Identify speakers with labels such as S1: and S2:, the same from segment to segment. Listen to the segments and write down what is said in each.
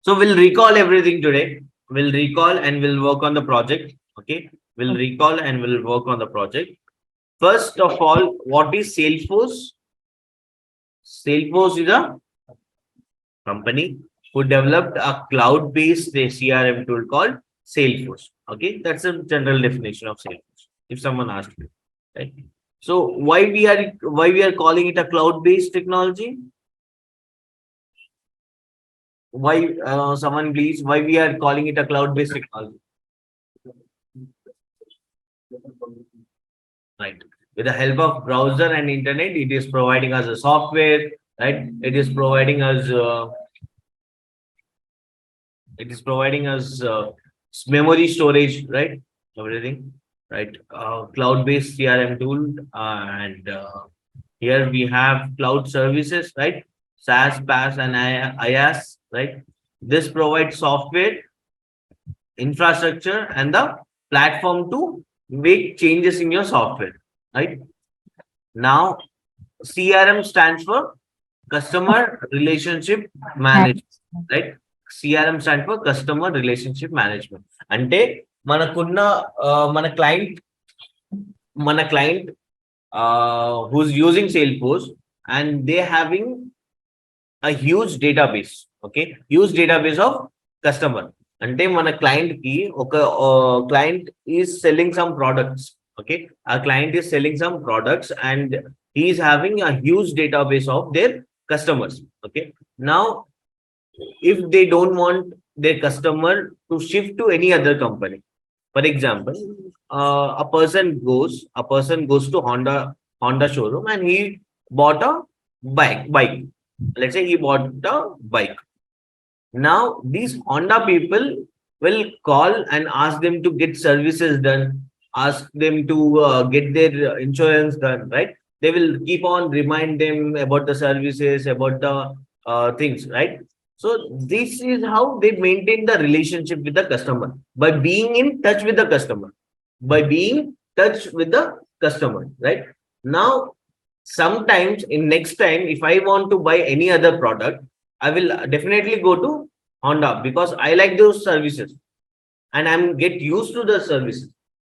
S1: So we'll recall everything today. We'll recall and we'll work on the project. Okay. We'll
S2: Okay.
S1: recall and we'll work on the project. First of all, what is Salesforce? Salesforce is a company who developed a cloud-based CRM tool called Salesforce. Okay, that's a general definition of Salesforce. If someone asked you, right? So why we are calling it a cloud-based technology? Why someone please? Why we are calling it a cloud-based technology? Right. With the help of browser and internet, it is providing us a software. Right. It is providing us memory storage, right? Everything, right? Cloud-based CRM tool, and here we have cloud services, right? SaaS, PaaS, and IaaS, right? This provides software, infrastructure, and the platform to make changes in your software, right? Now, CRM stands for Customer Relationship Management, right? CRM stands for Customer Relationship Management. అంటే మనకున్న మన client who's using Salesforce, and they having a huge database. Okay, huge database of customer. అంటే మన client కి ఒక client is selling some products. Okay, our client is selling some products and he is having a huge database of their customers. Okay, now if they don't want their customer to shift to any other company, for example, a person goes to Honda showroom and he bought a bike. Let's say he bought a bike. Now these Honda people will call and ask them to get services done, ask them to get their insurance done, right? They will keep on remind them about the services, about the things, right? So this is how they maintain the relationship with the customer, by being in touch with the customer, by being touch with the customer, right? Now, sometimes in next time, if I want to buy any other product, I will definitely go to Honda because I like those services and I'm get used to the services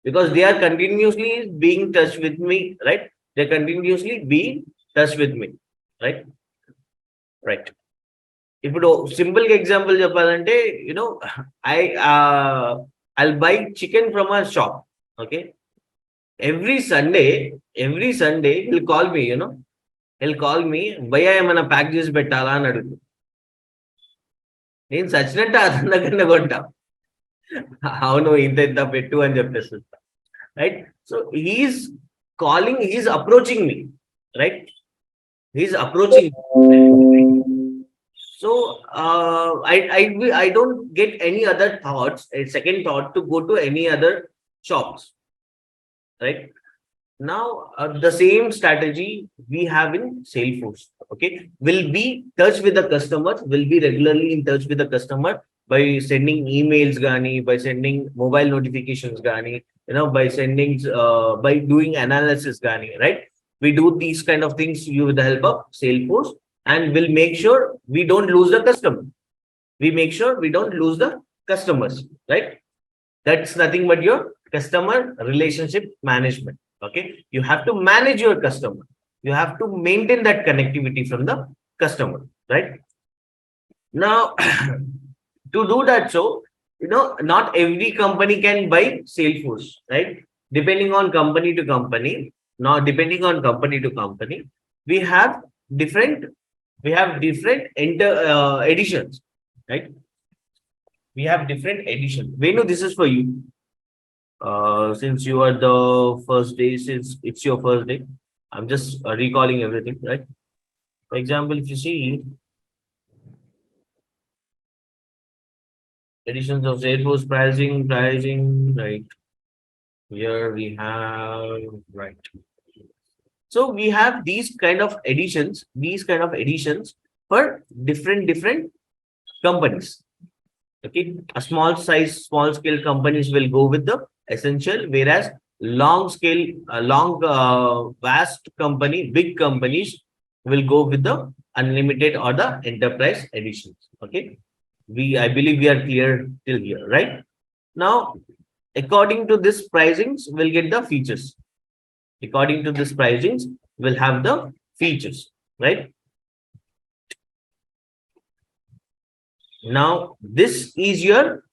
S1: because they are continuously being touch with me, right? They continuously being touch with me, right? Right. ఇప్పుడు simple గా example చెప్పాలంటే I I'll by chicken from a shop. Okay, every Sunday will call me భయ్యా ఏమైనా pack చేసి పెట్టాలా అని అడుగు. నేను సచ్చినట్టు అతని దగ్గర కొంటా. అవును, ఇంత పెట్టు అని చెప్పేస్తుంది, right? So he's calling, he's approaching me, right? He's approaching. So I don't get any other thoughts, a second thought to go to any other shops, right? Now the same strategy we have in Salesforce. Okay, will be touch with the customers, will be regularly in touch with the customer by sending emails gani, by sending mobile notifications gani, by sending by doing analysis gani, right? We do these kind of things with the help of Salesforce, and we'll make sure we don't lose the customer. We make sure we don't lose the customers, right? That's nothing but your customer relationship management. Okay, you have to manage your customer. You have to maintain that connectivity from the customer, right? Now, to do that, so not every company can buy Salesforce, right? Depending on company to company. Now, depending on company to company, we have different editions, right? We have different editions. Venu, this is for you. Since you are the first day, since it's your first day, I'm just recalling everything, right? For example, if you see editions of Salesforce pricing, right? Here we have, right. So we have these kind of editions for different companies. Okay, a small scale companies will go with the essential, whereas vast company, big companies will go with the unlimited or the enterprise editions. Okay, I believe we are clear till here, right? Now, according to this pricings, we'll get the features. According to this pricings, we'll have the features, right? Now, this is your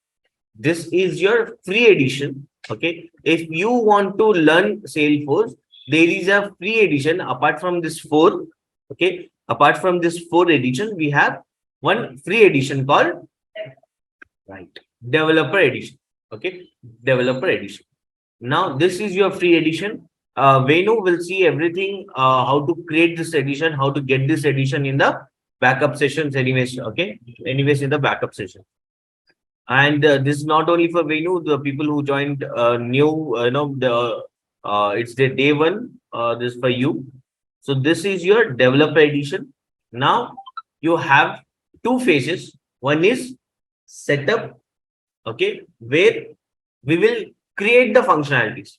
S1: free edition. Okay. If you want to learn Salesforce, there is a free edition apart from this four. Okay. Apart from this four edition, we have one free edition called right developer edition. Okay. Developer edition. Now, this is your free edition. Venu will see everything, how to create this edition, how to get this edition in the backup sessions anyways. Okay. Anyways, in the backup session. And this is not only for Venu, the people who joined new, it's the day one, this for you. So this is your developer edition. Now you have two phases. One is setup, okay, where we will create the functionalities.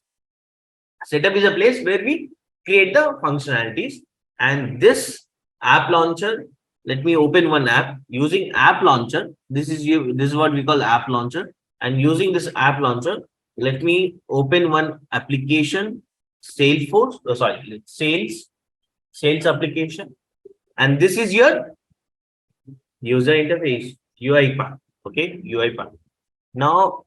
S1: Setup is a place where we create the functionalities, and this app launcher, let me open one app using app launcher. This is what we call app launcher. And using this app launcher, let me open one application, Salesforce, sorry, sales application. And this is your user interface, UI part. Okay, UI part. Now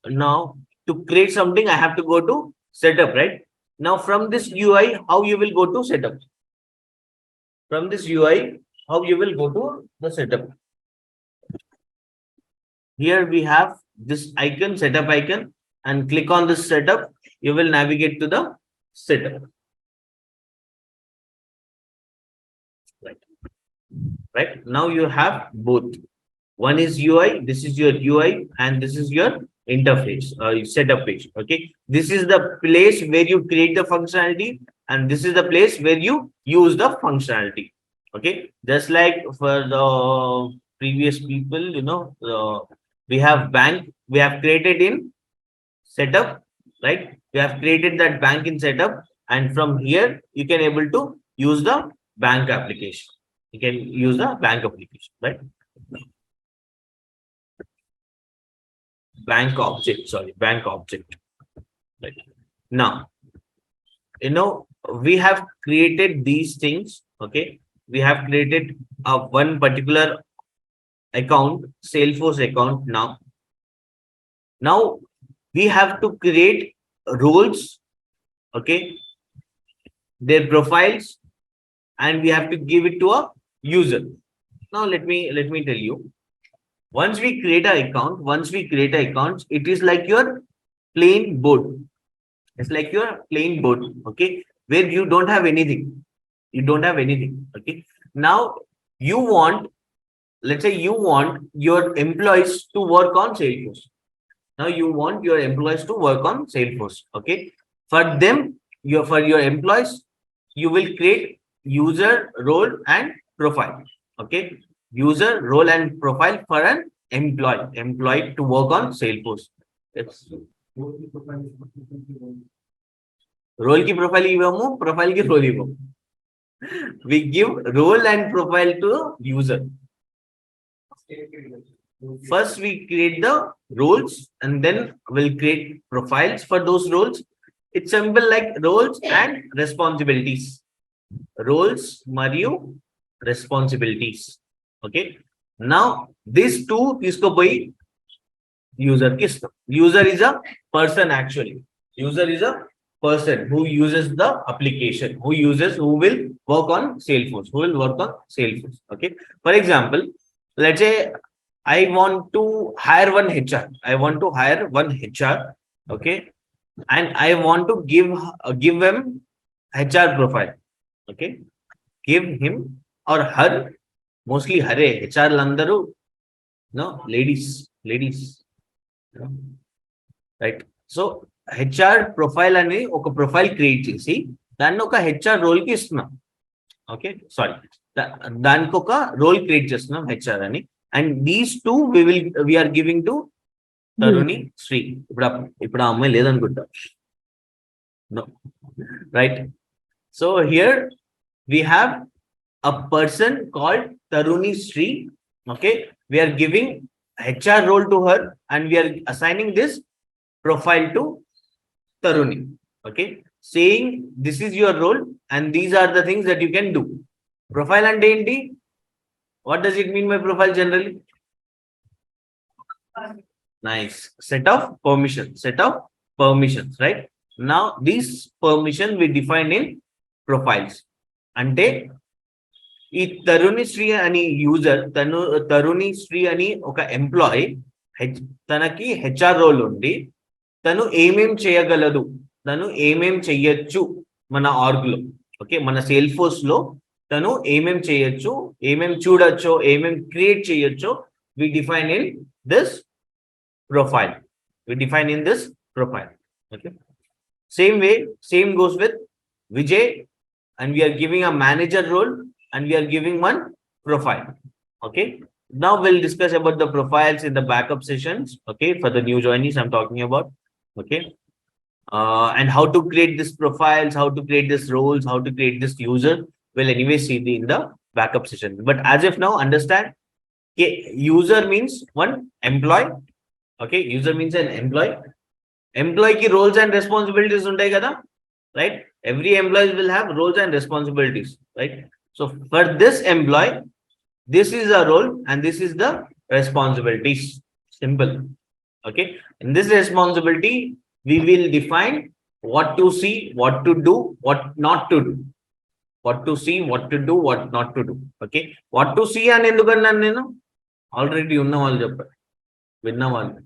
S1: to create something, I have to go to setup, right? Now from this UI, how you will go to setup? From this UI, how you will go to the setup? Here we have this icon, setup icon, and click on this setup. You will navigate to the setup. Right. Now you have both. One is UI, this is your UI, and this is your interface, setup page. Okay. This is the place where you create the functionality, and this is the place where you use the functionality. Okay. Just like for the previous people, we have bank, we have created in setup, right? We have created that bank in setup, and from here you can able to use the bank application. You can use the bank application, right? Bank object, sorry, bank object. Right. Now, we have created these things. Okay. We have created a one particular account, Salesforce account now. Now we have to create roles, okay, their profiles, and we have to give it to a user. Now let me tell you. Once we create an account, it is like your plain board. It's like your plain board, okay, where you don't have anything. You don't have anything. Okay. Now you want, let's say you want your employees to work on Salesforce. Now you want your employees to work on Salesforce. Okay. For them, for your employees, you will create user role and profile. Okay. User role and profile for an employee to work on Salesforce. It's role ki profile ivamu, profile ki role ivamu. We give role and profile to user. First, we create the roles, and then we'll create profiles for those roles. It's simple like roles and responsibilities. Roles, Mario, responsibilities. Okay. Now, these two, user user is a person actually. User is a person who uses the application, who will work on Salesforce. Okay. For example, let's say I want to hire one HR. Okay. And I want to give him HR profile. Okay. Give him or her, mostly hare, HR landaru, no, ladies. Right. So HR profile and oka profile create chesi, then oka HR role ki istunna. Okay. Sorry. Then oka role create chestunna HR ani. And these two we are giving to Taruni Sri. No. Right. So here we have a person called Taruni Sri. Okay. We are giving HR role to her, and we are assigning this profile to Taruni. Okay, saying this is your role and these are the things that you can do. Profile and enti. What does it mean by profile generally? Nice. Set of permissions. Set of permissions, right? Now, these permission we define in profiles. అంటే ఈ తరుణి శ్రీ అని user తరుణి శ్రీ అని ఒక employee తనకి HR role ఉండి తను ఏమేం చేయగలదు, తను ఏమేం చెయ్యొచ్చు మన ఆర్గ్ లో, ఓకే, మన సేల్ ఫోర్స్ లో తను ఏమేం చేయొచ్చు, ఏమేం చూడొచ్చో, ఏమేం క్రియేట్ చేయొచ్చో we define in this profile. We define in this profile. Okay. Same way, same goes with Vijay, and we are giving a manager role and we are giving one profile. Okay. Now we'll discuss about the profiles in the backup sessions. Okay. For the new joinees, I'm talking about. Okay. And how to create these profiles, how to create these roles, how to create this user. We'll anyway see in the backup session. But as of now, understand, okay, user means one employee. Okay, user means an employee. Employee ki roles and responsibilities untai kada, right? Every employee will have roles and responsibilities, right? So for this employee, this is a role and this is the responsibilities. Simple. Okay. In this responsibility, we will define what to see, what to do, what not to do. What to see, what to do, what not to do. Okay. What to see and endukannan nenu already unna vallu chepparu. Vinna vallu.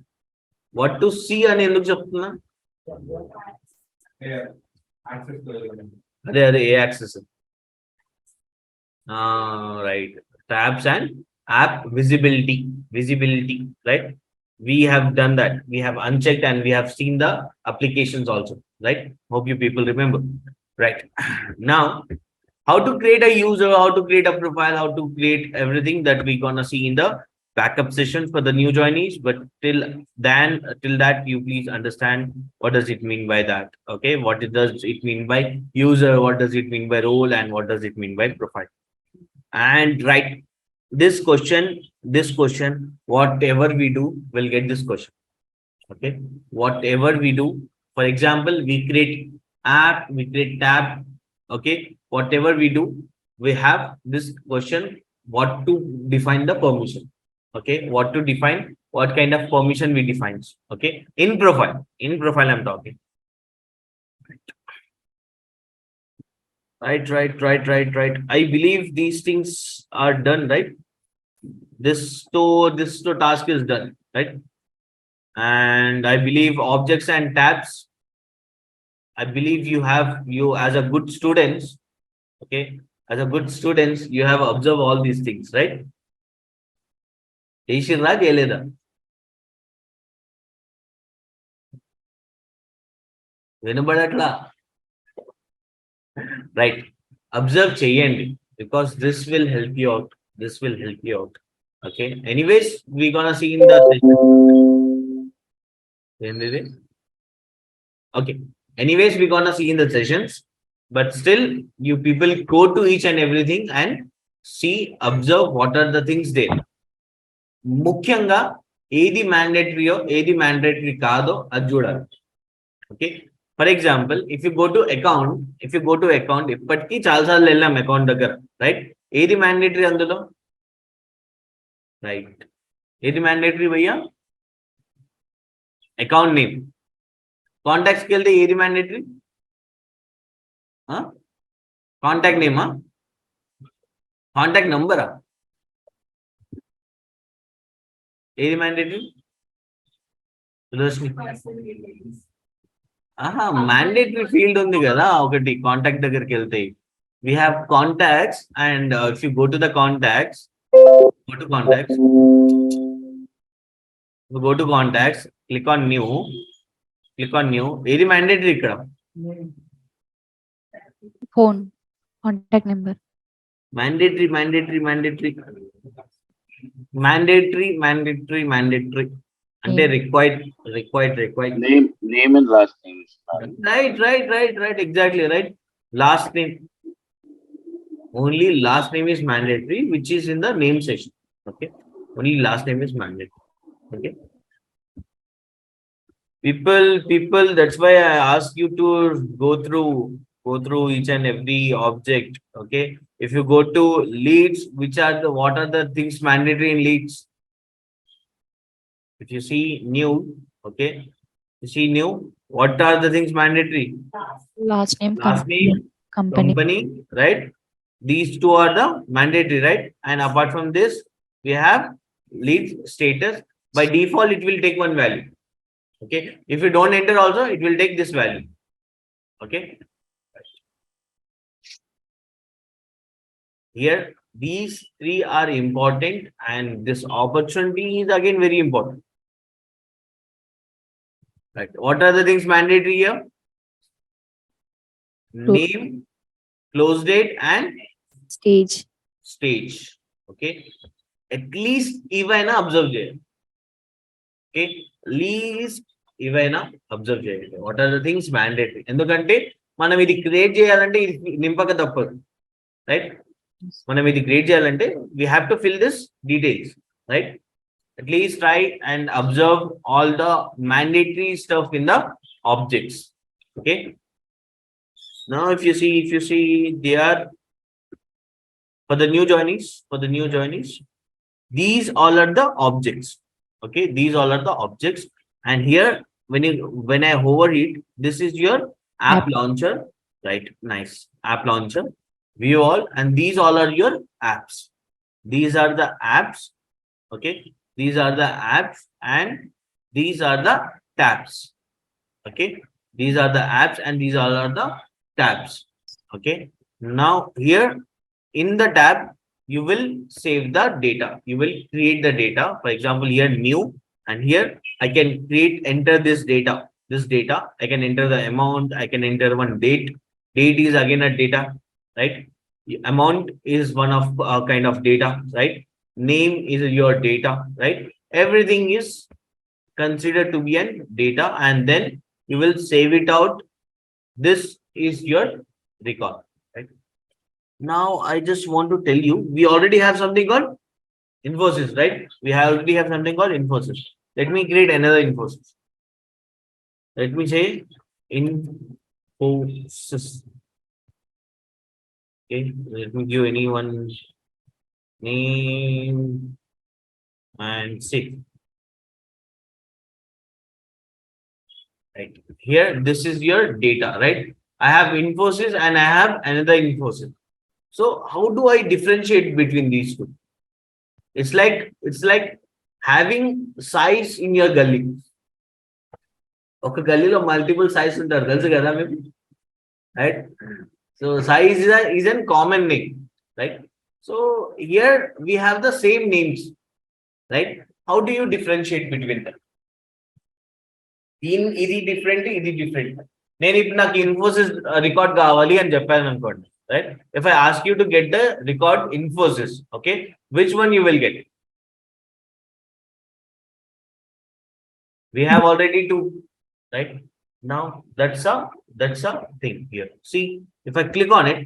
S1: What to see అని ఎందుకు చెప్తున్నా? అదే ఏ access, right, tabs and app visibility, right? We have done that. We have unchecked and we have seen the applications also, right? Hope you people remember, right? Now, how to create a user, how to create a profile, how to create everything that we're gonna see in the backup sessions for the new joinees. But till that, you please understand what does it mean by that. Okay, what does it mean by user, what does it mean by role, and what does it mean by profile. And right, this question, whatever we do, we'll get this question. Okay, whatever we do, for example, we create app, we create tab. Okay, whatever we do, we have this question, what to define the permission. Okay, what to define, what kind of permission we define. Okay, in profile I'm talking. Right. I believe these things are done, right? This task is done, right? And I believe objects and tabs, I believe you as a good students, okay, as a good students, you have observed all these things, right? చేసిర్రా చేయలేదా? వినబడట్లా? Right, observe చేయండి, because this will help you out. Okay, anyways, we gonna see in the session. Okay, anyways, we gonna see in the sessions, but still you people go to each and everything and see, observe what are the things there. ముఖ్యంగా ఏది మ్యాండేటరీయో ఏది mandatory కాదో అది చూడాలి. Okay, for example, if you go to account, ఇప్పటికీ చాలాసార్లు వెళ్ళాం account దగ్గర, రైట్? ఏది మ్యాండేటరీ అందులో? రైట్, ఏది మ్యాండేటరీ భయ్యా? Account name. కాంటాక్ట్స్కి వెళ్తే ఏది మ్యాండేటరీ? కాంటాక్ట్ నేమా? కాంటాక్ట్ నంబరా? ఏది మ్యాండేటరీ? మ్యాండేటరీ ఫీల్డ్ ఉంది కదా ఒకటి, కాంటాక్ట్ దగ్గరికి వెళ్తే we have contacts, and if you go to the contacts, click on new. ఏది మ్యాండేటరీ ఇక్కడ?
S2: Phone contact number.
S1: mandatory అంటే required
S3: name and last name.
S1: right, exactly, right. Last name, only last name is mandatory, which is in the name section. Okay, only last name is mandatory. Okay. People, that's why I ask you to go through each and every object. Okay. If you go to leads, what are the things mandatory in leads? If you see new, okay, you see new, what are the things mandatory?
S2: Last name,
S1: Last
S2: company.
S1: name,
S2: Company.
S1: company, right? These two are the mandatory, right? And apart from this, we have lead status. By default, it will take one value. Okay. If you don't enter also, it will take this value. Okay. Here, these three are important, and this opportunity is again very important. Right. What are the things mandatory here?
S2: Close
S1: Name, close date, and
S2: stage.
S1: stage. Okay. At least even observe there. Okay. Least ఏవైనా observe చేయండి what are the things mandatory ఎందుకంటే మనం ఇది create చేయాలంటే ఇది నింపక తప్పదు right మనం ఇది క్రియేట్ చేయాలంటే we have to fill this details right at least try and observe all the mandatory stuff in the objects. Okay. Now if you see they are for the new joinees, these all are the objects. Okay, these all are the objects. And here when I hover it, this is your app
S2: App.
S1: launcher, right? Nice. App launcher, view all, and these all are your apps. These are the apps. Okay, these are the apps, and these are the tabs. Okay, these are the apps, and these all are the tabs. Okay, now here in the tab you will save the data, you will create the data. For example, here new, and here I can enter this data. I can enter the amount, I can enter one date is again a data, right? Amount is one of kind of data, right? Name is your data, right? Everything is considered to be an data, and then you will save it out. This is your record, right? Now I just want to tell you, we already have something called Infosys, right? We already have something called Infosys. Let me create another Infosys. Let me say Infosys. Okay, let me give anyone name and say. Right here, this is your data, right? I have Infosys and I have another Infosys. So how do I differentiate between these two? It's like having size in your gully. ఒక గల్లీలో multiple size ఉంటారు తెలుసు కదా మీకు right so size is an common name, right? So here we have the same names, right? How do you differentiate between them? ఇది different నేను ఇప్పుడు నాకు ఇన్ఫోసిస్ రికార్డ్ కావాలి అని చెప్పాను అనుకోండి, right? If I ask you to get the record Infosys, okay, which one you will get? We have already two, right? Now that's a thing here. See, if I click on it,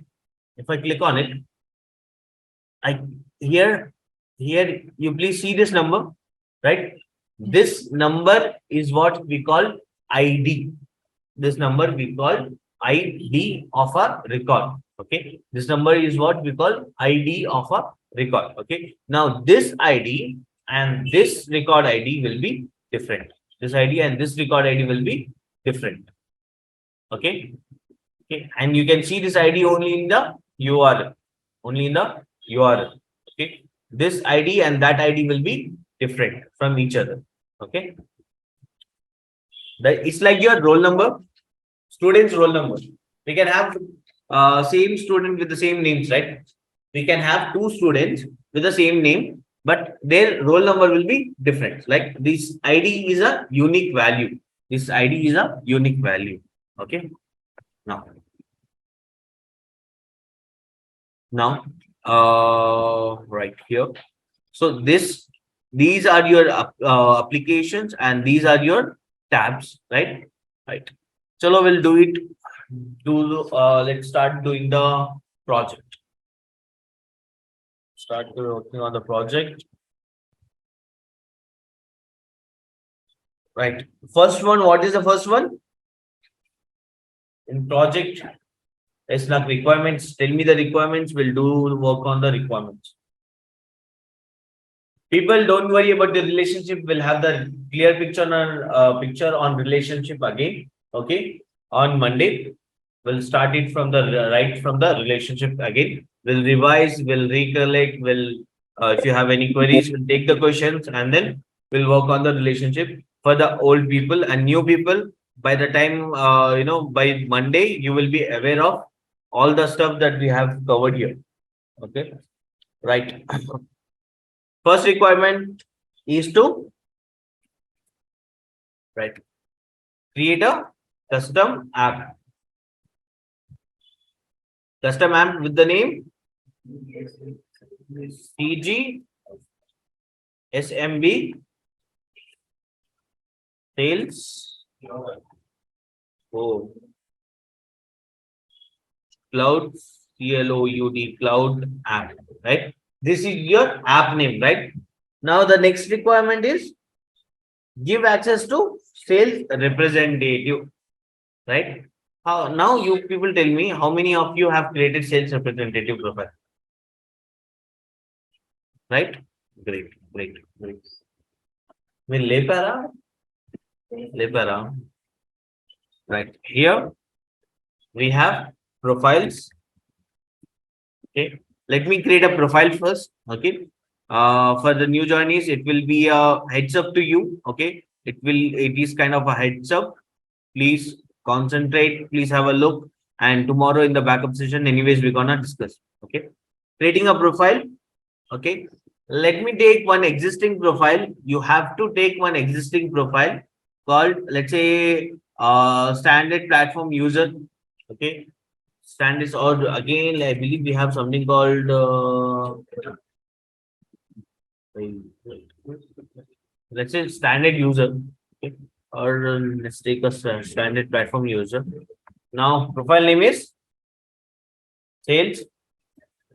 S1: I here you please see this number, right? This number is what we call ID. This number we call ID of a record. Okay, this number is what we call ID of a record. Okay, now this ID and this record ID will be different. This ID and this record ID will be different. Okay, okay, and you can see this ID only in the URL, only in the URL. Okay, this ID and that ID will be different from each other. Okay, it's like your roll number, student's roll number. We can have same student with the same names, right? We can have two students with the same name, but their roll number will be different. Like this ID is a unique value. This ID is a unique value. Okay. Now, right here. So these are your applications, and these are your tabs, right? Right. Chalo, we'll do it. Let's start doing the project. Start working on the project. Right. First one, what is the first one? In project, it's like requirements. Tell me the requirements. We'll do work on the requirements. People don't worry about the relationship. We'll have the clear picture on relationship again. Okay. On Monday, we'll start it from the right from the relationship again. We'll revise, we'll recollect, if you have any queries, we'll take the questions and then we'll work on the relationship for the old people and new people. By the time, by Monday, you will be aware of all the stuff that we have covered here. Okay. Right. First requirement is to right create a custom app. Custom app with the name CG SMB Sales oh, Cloud CLOUD Cloud app. Right. This is your app name. Right. Now the next requirement is give access to sales representative. Right. How now you people tell me how many of you have created sales representative profile? Right? Great, great, great. We'll lay para. Right. Here we have profiles. Okay. Let me create a profile first. Okay. For the new joinees, it will be a heads up to you. Okay. It is kind of a heads up. Please concentrate. Please have a look. And tomorrow in the backup session, anyways, we're gonna discuss. Okay. Creating a profile. Okay. Let me take one existing profile. You have to take one existing profile called, let's say, standard platform user. Okay. Standards, or again, I believe we have something called, let's say, standard user. Okay. Or let's take a standard platform user. Now, profile name is sales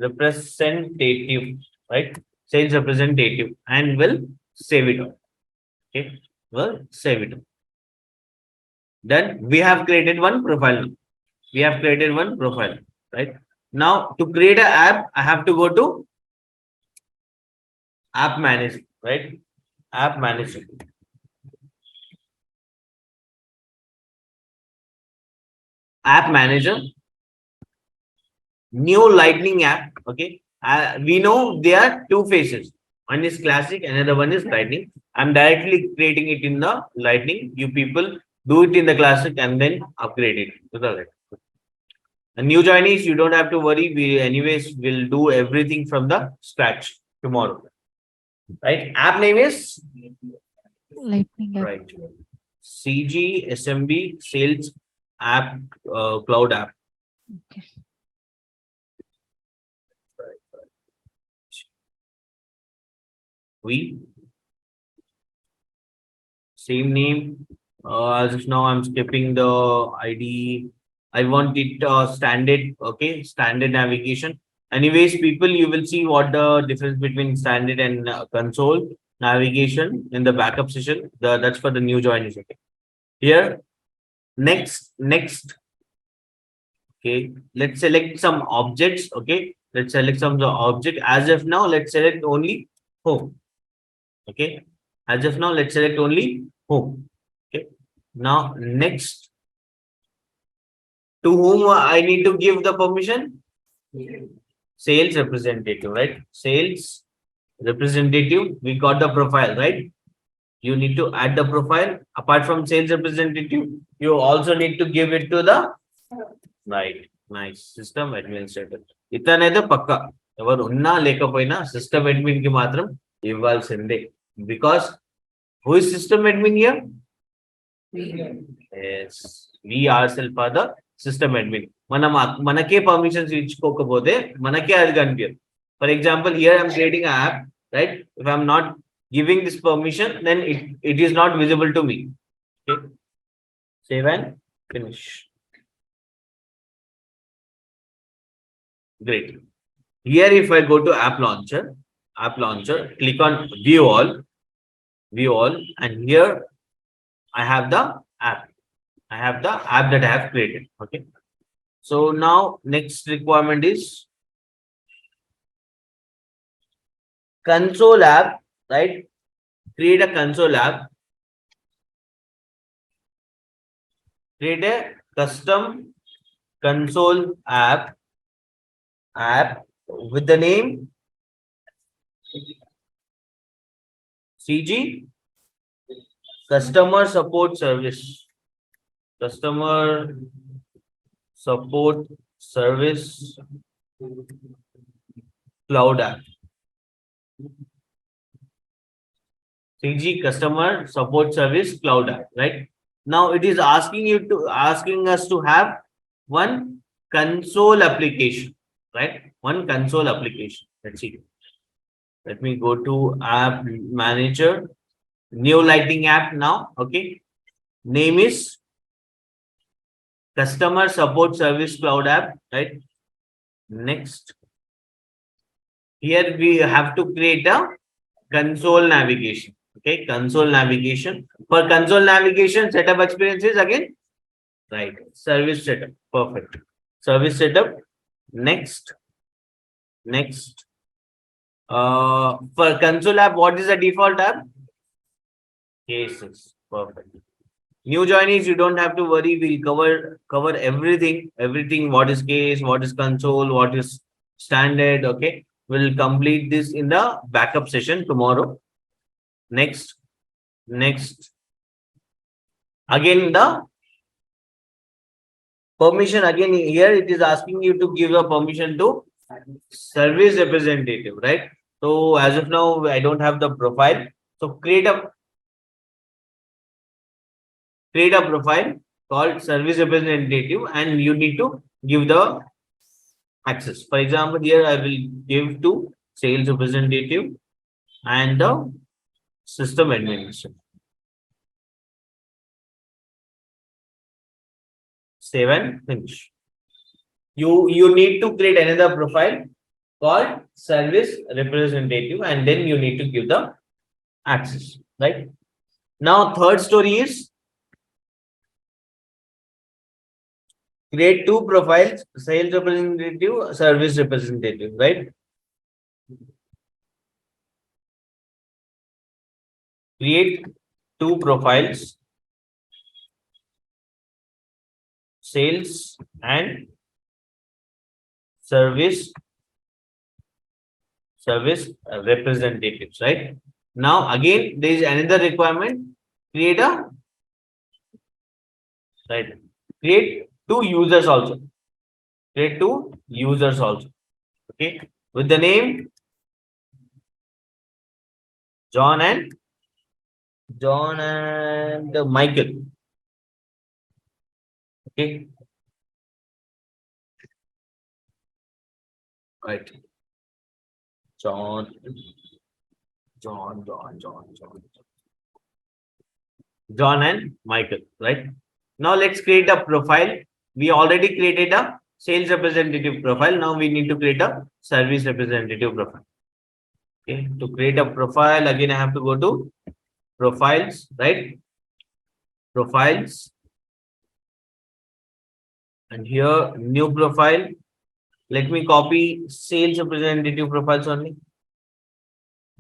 S1: representative, right? Sales representative, and will save it. Okay, well, save it. Then we have created one profile. We have created one profile, right? Now to create an app, I have to go to app manager, right? App manager. App manager. New lightning app. Okay. We know there are two phases. One is classic, another one is lightning. I'm directly creating it in the lightning. You people do it in the classic and then upgrade it to the lightning. And new joinees, you don't have to worry. We anyways will do everything from the scratch tomorrow. Right? App name is
S2: Lightning app.
S1: right. CG SMB Sales App Cloud App.
S2: Okay.
S1: We same name. As of now, I'm skipping the ID. I want it standard. Okay, standard navigation. Anyways, people, you will see what the difference between standard and console navigation in the backup session. That's for the new joiners. Okay. Here, next. Okay, let's select some objects. Okay, let's select some object. As of now, let's select only home. Okay, as of now, let's select only home. Okay, now next, to whom I need to give the permission? Sales representative, right? Sales representative. We got the profile, right? You need to add the profile. Apart from sales representative, you also need to give it to the right. Nice system administrator. ఇతనేదో పక్క ఎవరు ఉన్నా లేకపోయినా system admin కి మాత్రం ఇవ్వాల్సిందే. Because who is system admin here? Yes, we ourselves are the system admin. మనకే permissions ఇచ్చుకోకపోతే మనకే అది కనిపించదు. For example, here I'm creating an app, right? If I'm not giving this permission, then it is not visible to me. Okay. Save and finish. Great. Here, if I go to app launcher, click on view all, and here I have the app. I have the app that I have created. Okay. So now next requirement is console app, right? Create a console app. Create a custom console app with the name CG customer support service. Customer support service cloud app. CG customer support service cloud app, right? Now it is asking us to have one console application, right? One console application. Let's see. Let me go to app manager, new lighting app now. Okay. Name is customer support service cloud app, right? Next. Here we have to create a console navigation. Okay, console navigation. For console navigation, setup experiences again, right? Service setup. Perfect. Service setup. Next. Next. For console app, what is the default app? Cases. Perfect. New joinees, you don't have to worry. We'll cover everything. Everything. What is case? What is console? What is standard? Okay. We'll complete this in the backup session tomorrow. Next. Next. Again, the permission. Again, here it is asking you to give a permission to service representative, right? So as of now, I don't have the profile. So create a profile called service representative, and you need to give the access. For example, here I will give to sales representative and the system administrator. Save and finish. You need to create another profile called service representative, and then you need to give the access, right? Now, third story is create two profiles, sales representative, service representative, right? Create two profiles, sales and service representatives, right? Now, again, there is another requirement. Create a right. Create two users also. Create two users also. Okay, with the name John and Michael. Okay, right. John, John, John, John, John, John and Michael, right? Now let's create a profile. We already created a sales representative profile. Now we need to create a service representative profile. Okay, to create a profile, again, I have to go to profiles, right? Profiles. And here, new profile. Let me copy sales representative profiles only.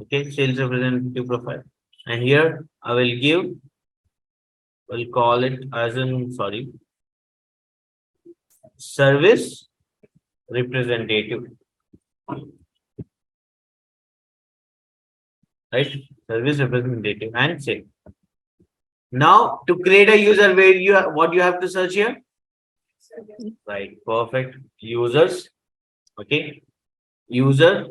S1: Okay, sales representative profile. And here I will give, we'll call it as in, sorry, service representative. Right? Service representative and save. Now to create a user, where you what you have to search here? Right, perfect. Users. Okay. User.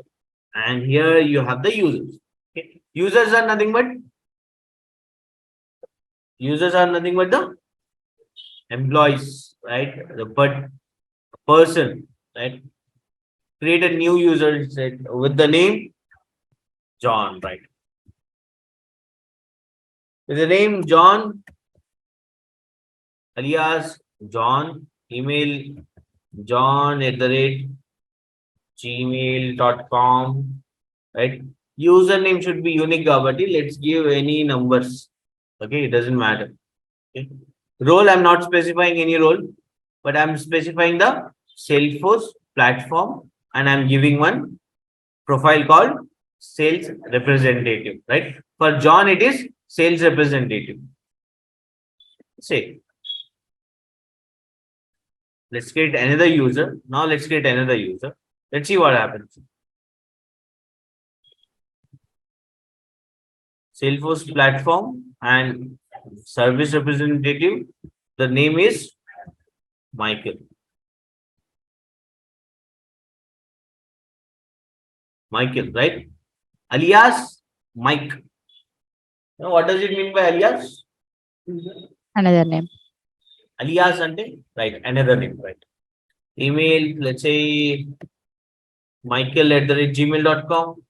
S1: And here you have the users. Okay. Users are nothing but the employees, right? But person, right? Create a new user set with the name John, right? With the name John, alias John, email john@gmail.com, right? Username should be unique, but let's give any numbers. Okay, it doesn't matter. Okay. Role, I'm not specifying any role, but I'm specifying the Salesforce platform and I'm giving one profile called sales representative, right? For John, it is sales representative. Say, let's create another user. Now let's create another user. Let's see what happens. Salesforce platform and service representative. The name is Michael. Michael, right? Alias Mike. Now, what does it mean by alias?
S2: Another name.
S1: Alias ante, right? Another name, right? Email, let's say michael@gmail.com.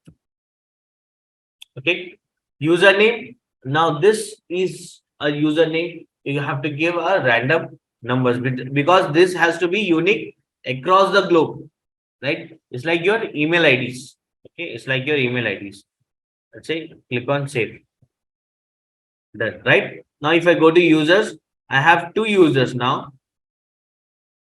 S1: Okay. Username. Now, this is a username. You have to give a random numbers because this has to be unique across the globe, right? It's like your email IDs. Okay. It's like your email IDs. Let's say click on save. That right now, if I go to users, I have two users now.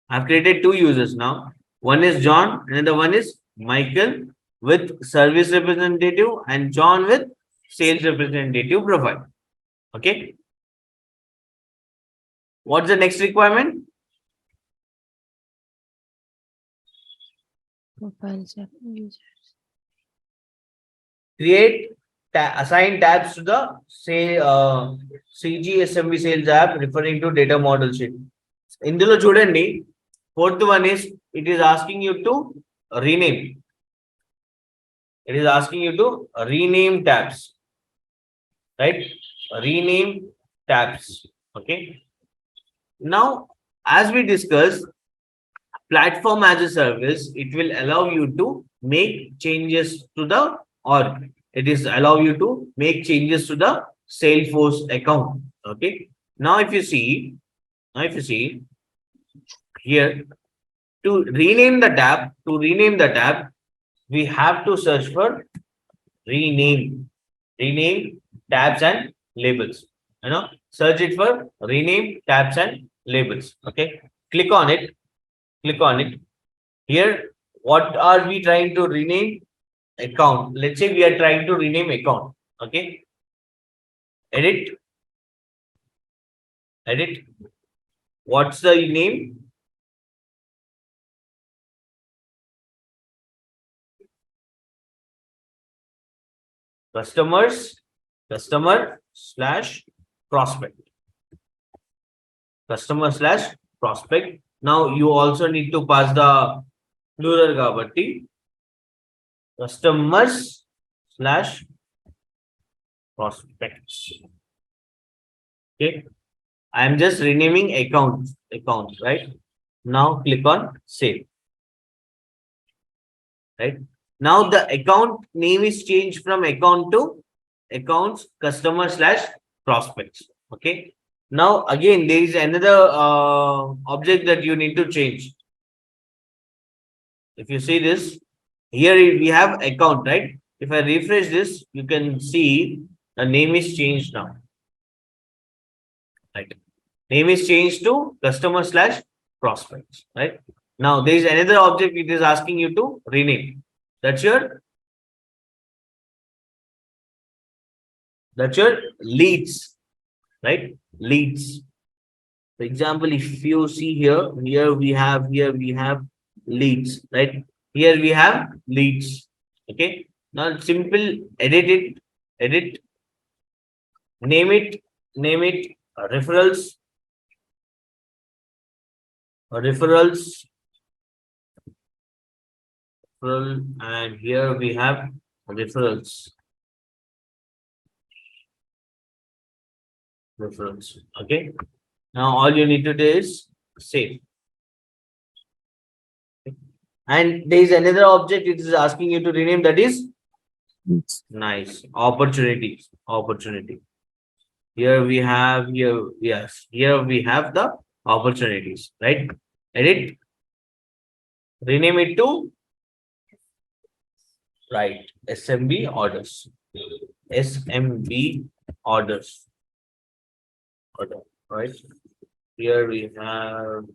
S1: I've created two users now. One is John, and the one is Michael with service representative and John with sales representative profile. Okay. What's the next requirement?
S2: Profiles of users.
S1: Create assign tabs to the say CGSMB sales app referring to data model sheet. ఇందులో చూడండి fourth one is it is asking you to rename. It is asking you to rename tabs, right? Rename tabs. Okay. Now, as we discussed, platform as a service, it will allow you to make changes to the org. It is allow you to make changes to the Salesforce account. Okay. Now, if you see here, to rename the tab, we have to search for rename tabs and labels. Search it for rename tabs and labels. Okay. Click on it. Here, what are we trying to rename? Account. Let's say we are trying to rename account. Okay. Edit. What's the name? Customer/prospect. Customer/prospect. Now you also need to pass the plural kabatti. Customers/prospects. Okay. I am just renaming accounts, right? Now click on save. Right. Now the account name is changed from account to accounts customer/prospects. Okay. Now again, there is another object that you need to change. If you see this, here we have account, right? If I refresh this, you can see the name is changed now. Right. Name is changed to customer/prospects. Right. Now there is another object it is asking you to rename. That's your leads, right? Leads. For example, if you see here we have leads, right? Here we have leads. Okay. Now simple edit, name it referrals, and here we have referrals. Okay. Now all you need to do is save. And there is another object it is asking you to rename, that is nice opportunity. Here we have here we have the opportunities, right? Edit, rename it to right SMB orders. SMB orders. right? Here we have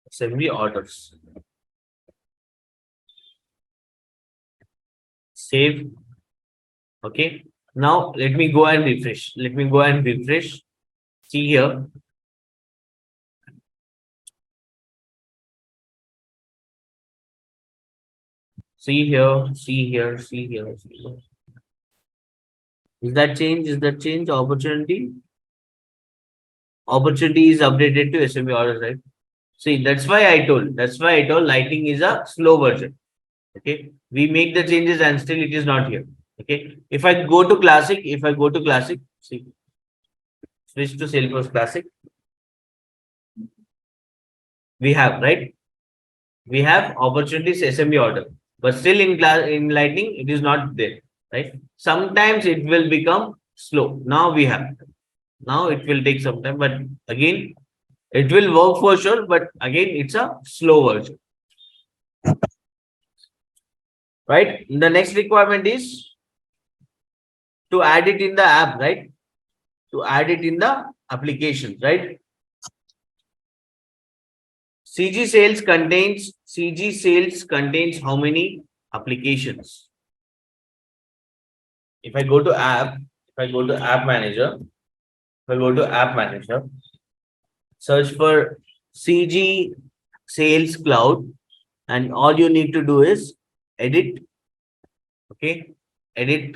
S1: assembly orders. Save. Okay. Now let me go and refresh. Let me go and refresh. See here. See here. See here. See here. See here. Is that change? Is that change? Opportunity? Opportunity is updated to assembly orders, right? See, that's why I told. That's why I told Lightning is a slow version. Okay. We make the changes and still it is not here. Okay. If I go to classic, see, switch to Salesforce classic, we have, right? We have opportunities assembly order, but still in class in Lightning, it is not there, right? Sometimes it will become slow. Now we have. Now it will take some time, but again, it will work for sure. But again, it's a slow version, right? The next requirement is to add it in the app, right? To add it in the application, right? CG sales contains how many applications? If I go to app, search for CG Sales Cloud, and all you need to do is edit. Okay, edit.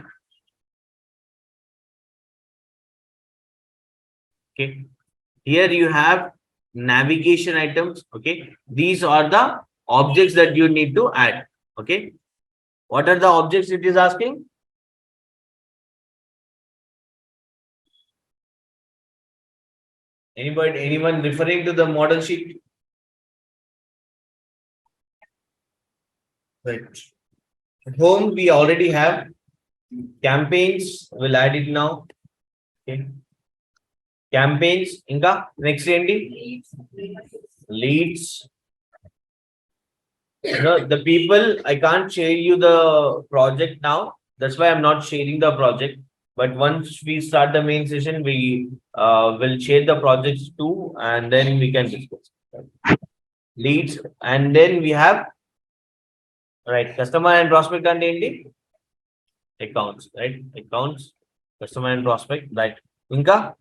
S1: Okay, here you have navigation items. Okay, these are the objects that you need to add. Okay, what are the objects it is asking? Anyone referring to the model sheet? Right. At home, we already have campaigns. We'll add it now. Okay. Campaigns. Inka, next ఏంటి? Leads. No, the people, I can't share you the project now. That's why I'm not sharing the project. But once we start the main session, we will share the projects too, and then we can discuss. Leads, and then we have, right, customer and prospect and accounts, right? Accounts, customer and prospect, right? Inka,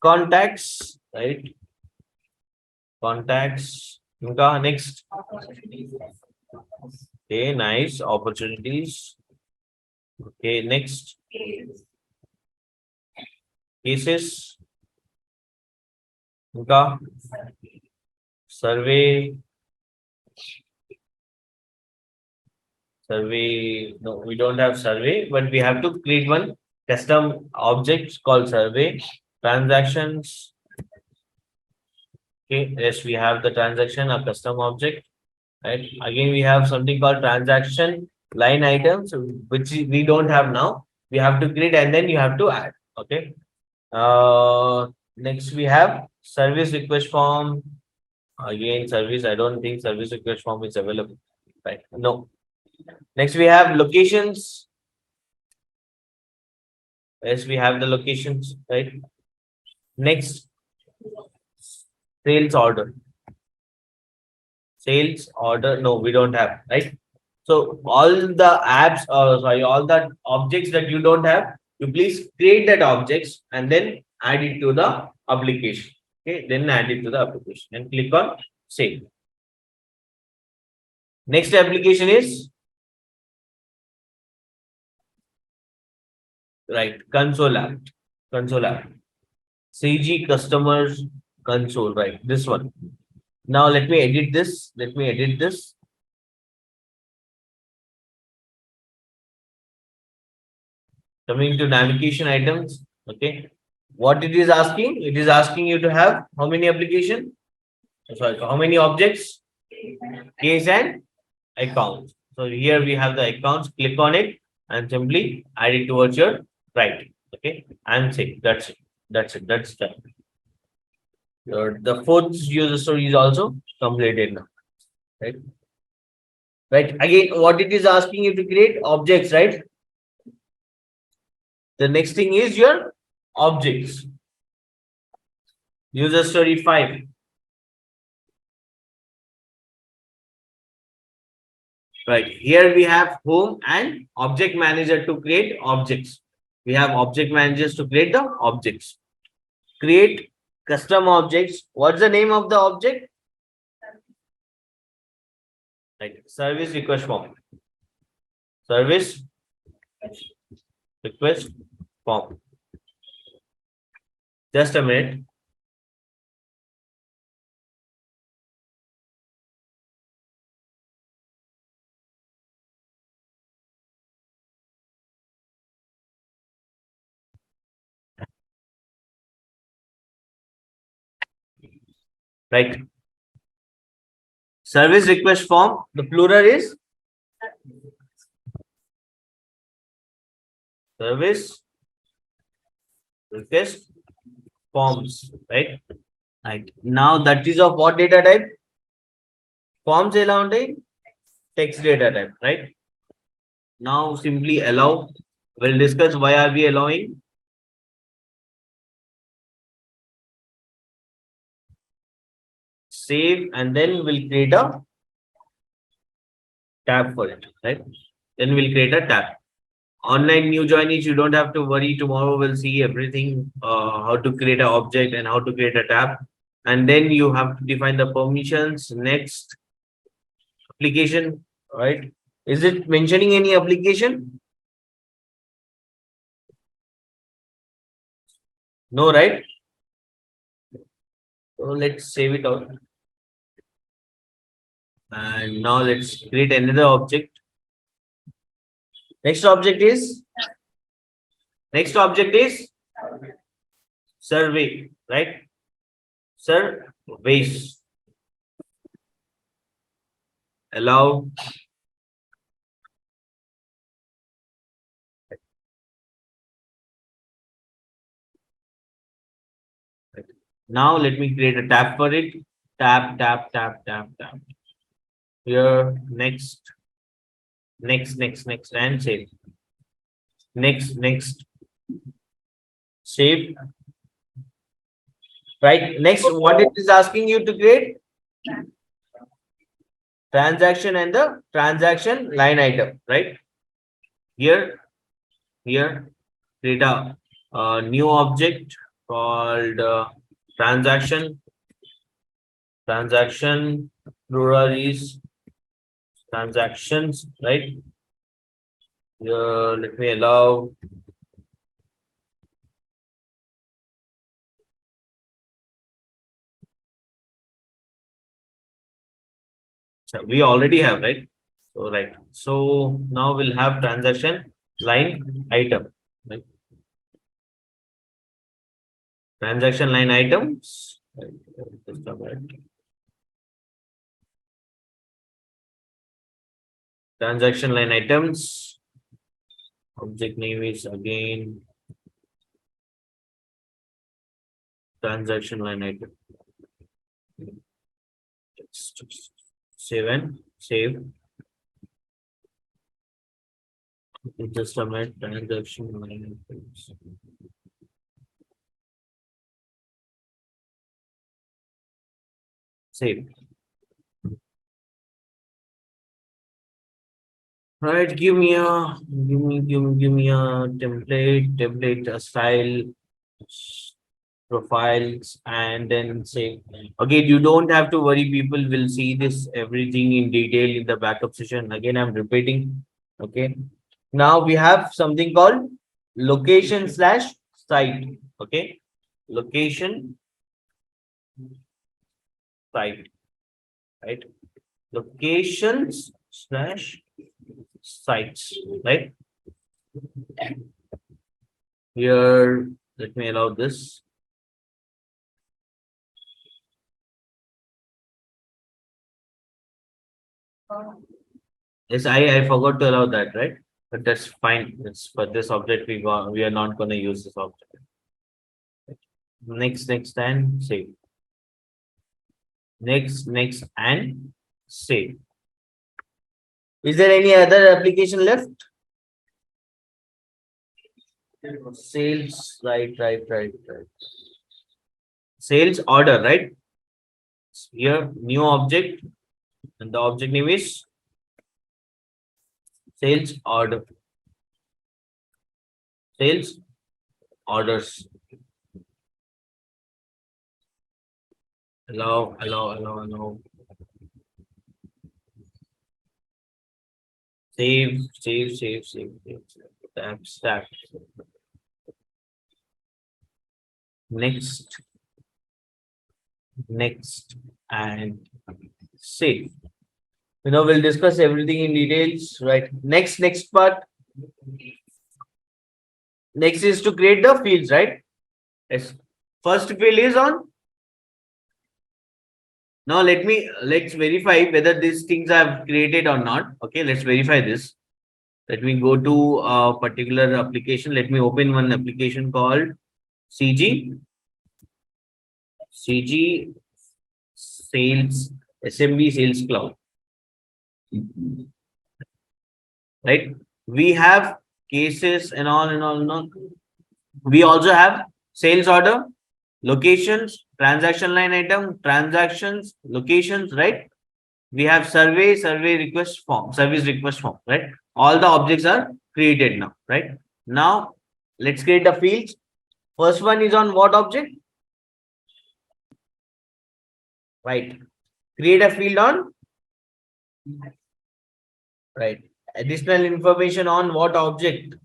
S1: contacts, right? Contacts. Inka, next. Okay, nice. Opportunities. Okay, next. Cases. Inka. Survey. Survey. No, we don't have survey, but we have to create one custom object called survey. Transactions. Okay, yes, we have the transaction, a custom object. Right. Again, we have something called transaction line items, which we don't have now. We have to create and then you have to add. Okay. Next we have service request form. Again, service. I don't think service request form is available. Right. No. Next we have locations. Yes, we have the locations. Right. Next, sales order. Sales order. No, we don't have. Right. So all the apps, all the objects that you don't have, you please create that objects and then add it to the application. Okay, then add it to the application and click on save. Next application is right console app. Console app. CG customers console. Right, this one. Now let me edit this. Let me edit this. Coming to navigation items. Okay. What it is asking? It is asking you to have how many application? Sorry, how many objects? Case and accounts. So here we have the accounts. Click on it and simply add it towards your right. Okay, and say that's it. That's it. That's done. The fourth user story is also completed now. Right. Right. Again, what it is asking you to create objects, right? The next thing is your objects. User story 5. Right. Here we have home and object manager to create objects. We have object managers to create the objects. Create custom objects. What's the name of the object? Right. Service request form. Service request form. Just a minute. Right. Service request form. The plural is service request forms. Right. Right. Now that is of what data type? Forms allowed text data type. Right. Now simply allow. We'll discuss why are we allowing. Save and then we'll create a tab for it. Right. Then we'll create a tab. Online new joinees, you don't have to worry. Tomorrow we'll see everything, how to create an object and how to create a tab. And then you have to define the permissions. Next, application, right? Is it mentioning any application? No, right? So let's save it out. And now let's create another object. Next object is survey, right? Surveys. Allow now let me create a tab for it. Tab. Here, next, and save. Next, save. Right. Next, what it is asking you to create? Transaction and the transaction line item, right? Here, create a new object called transaction. Plural is transactions, right? Here, let me allow. So we already have, right? So right. So now we'll have transaction line item. Right? Transaction line items. Transaction line items. Object name is again transaction line item. Save. Just a minute. Transaction line items. Save. Right, give me a template, a style, profiles, and then say, again, you don't have to worry. People will see this everything in detail in the backup session. Again, I'm repeating. Okay. Now we have something called location slash site. Okay. Location site. Right. Locations slash sites. Right. Here, let me allow this. Yes, I forgot to allow that, right? But that's fine. It's for this object we are not going to use this object. Next and save. Next and save. Is there any other application left? Sales, right. Sales order, right? Here, new object, and the object name is sales order. Sales orders. Allow. Save. Start. Next, and save. We'll discuss everything in details, right? Next part. Next is to create the fields, right? Yes. First field is on. Now let's verify whether these things I've created or not. Okay, let's verify this. Let me go to a particular application. Let me open one application called CG Sales SMB Sales Cloud. Right? We have cases and all. We also have sales order, locations, transaction line item, transactions, locations, right? We have service request form, service request form, right? All the objects are created now, right? Now, let's create the fields. First one is on what object? Right. Create a field on, right? Additional information on what object?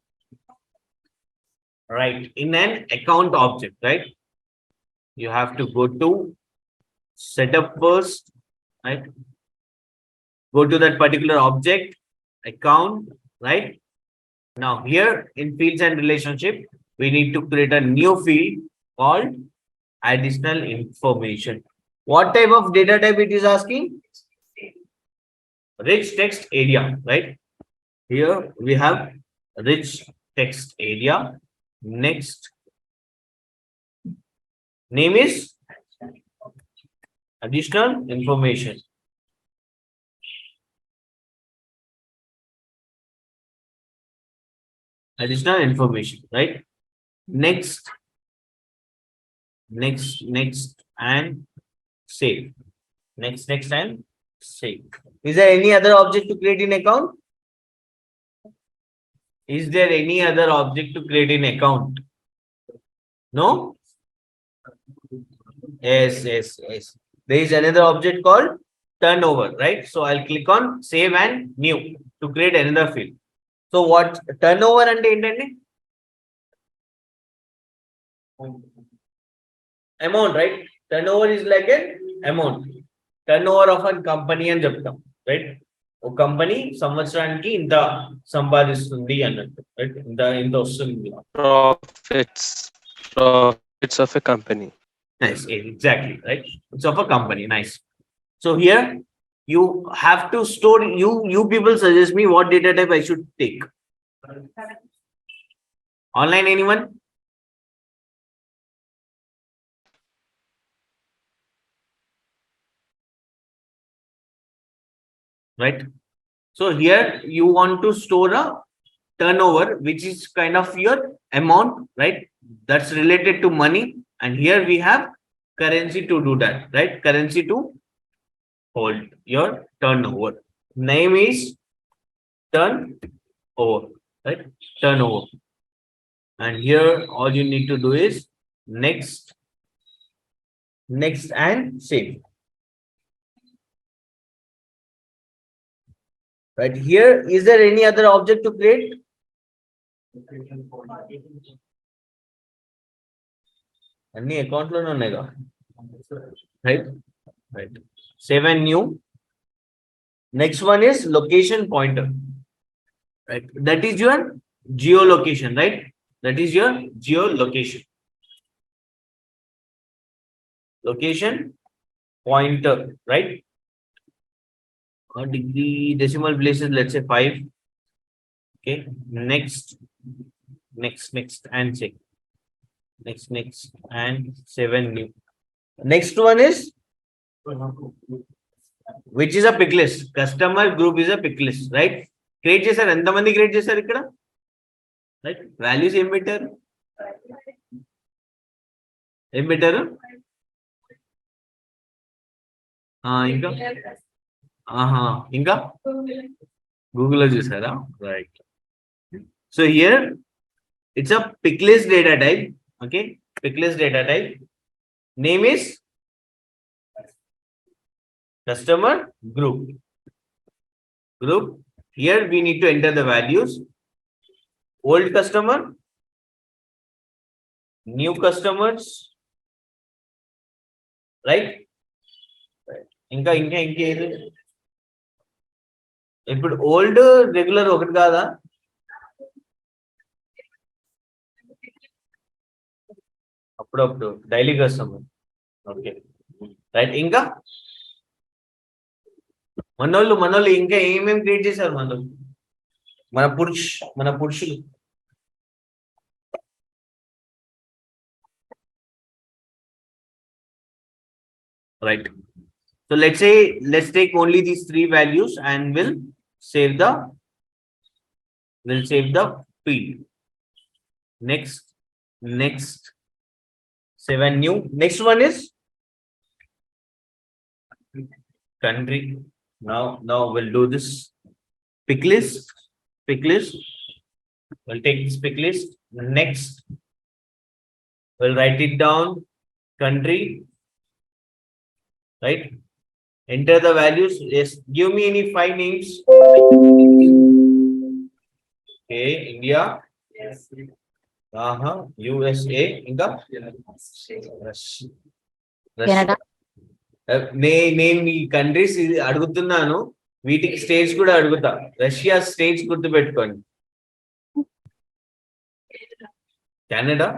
S1: Right. In an account object, right? You have to go to setup first, right? Go to that particular object, account, right? Now here in fields and relationship, we need to create a new field called additional information. What type of data type it is asking? Rich text area, right? Here we have rich text area. Next name is additional information. Additional information, right? Next and save. Next and save. Is there any other object to create in account? Is there any other object to create in account? No? Yes. There is another object called turnover, right? So I'll click on save and new to create another field. So what turnover and intended? Amount, right? Turnover is like an amount. Turnover of a company and చెప్తాం, right? ఓ company సంవత్సరానికి ఇంత సంపాదిస్తుంది అన్నట్టు, right? ఇంత వస్తుంది.
S4: Profits of a company.
S1: Nice, exactly, right? It's of a company. Nice. So here you have to store. You people suggest me what data type I should take. Online, anyone? Right. So here you want to store a turnover, which is kind of your amount, right? That's related to money. And here we have currency to do that, right? Currency to hold your turnover. Name is turnover, right? Turnover. And here all you need to do is next and save. Right here, is there any other object to create? Any account lo unnayga, right? Save and new. Next one is location pointer, right? That is your geolocation, right? That is your geolocation. Location pointer, right? Degree decimal places, let's say 5. Okay. Next and check. Next and 7 new. Next one is which is a pick list. Customer group is a pick list, right? Create చేశారు ఎంతమంది create చేశారు ఇక్కడ, right? Values ఏం పెట్టారు, ఏం పెట్టారు? ఇంకా ఆహా, ఇంకా గూగుల్లో చూసారా, right? So here it's a pick list data type. Okay, pick list data type. Name is customer group. Here we need to enter the values. Old customer, new customers, right? ఇంకా ఏది? ఇప్పుడు ఓల్డ్ రెగ్యులర్ ఒకటి కాదా? అప్పుడప్పుడు daily customer. Okay, right. ఇంకా మనోళ్ళు ఇంకా ఏమేమి క్రియేట్ చేశారు మనోళ్ళు? మన పురుషులు. Right. So let's take only these three values and we'll save the feed. Next 7 new. Next one is country. Now we'll do this pick list. We'll take this pick list. Next, we'll write it down. Country. Right? Enter the values. Yes, give me any 5 names. Okay, India. Yes. USA. Inga?
S2: Canada.
S1: నేను ఈ countries అడుగుతున్నాను, వీటికి states కూడా అడుగుతా. Russia states గుర్తు పెట్టుకోండి. Canada,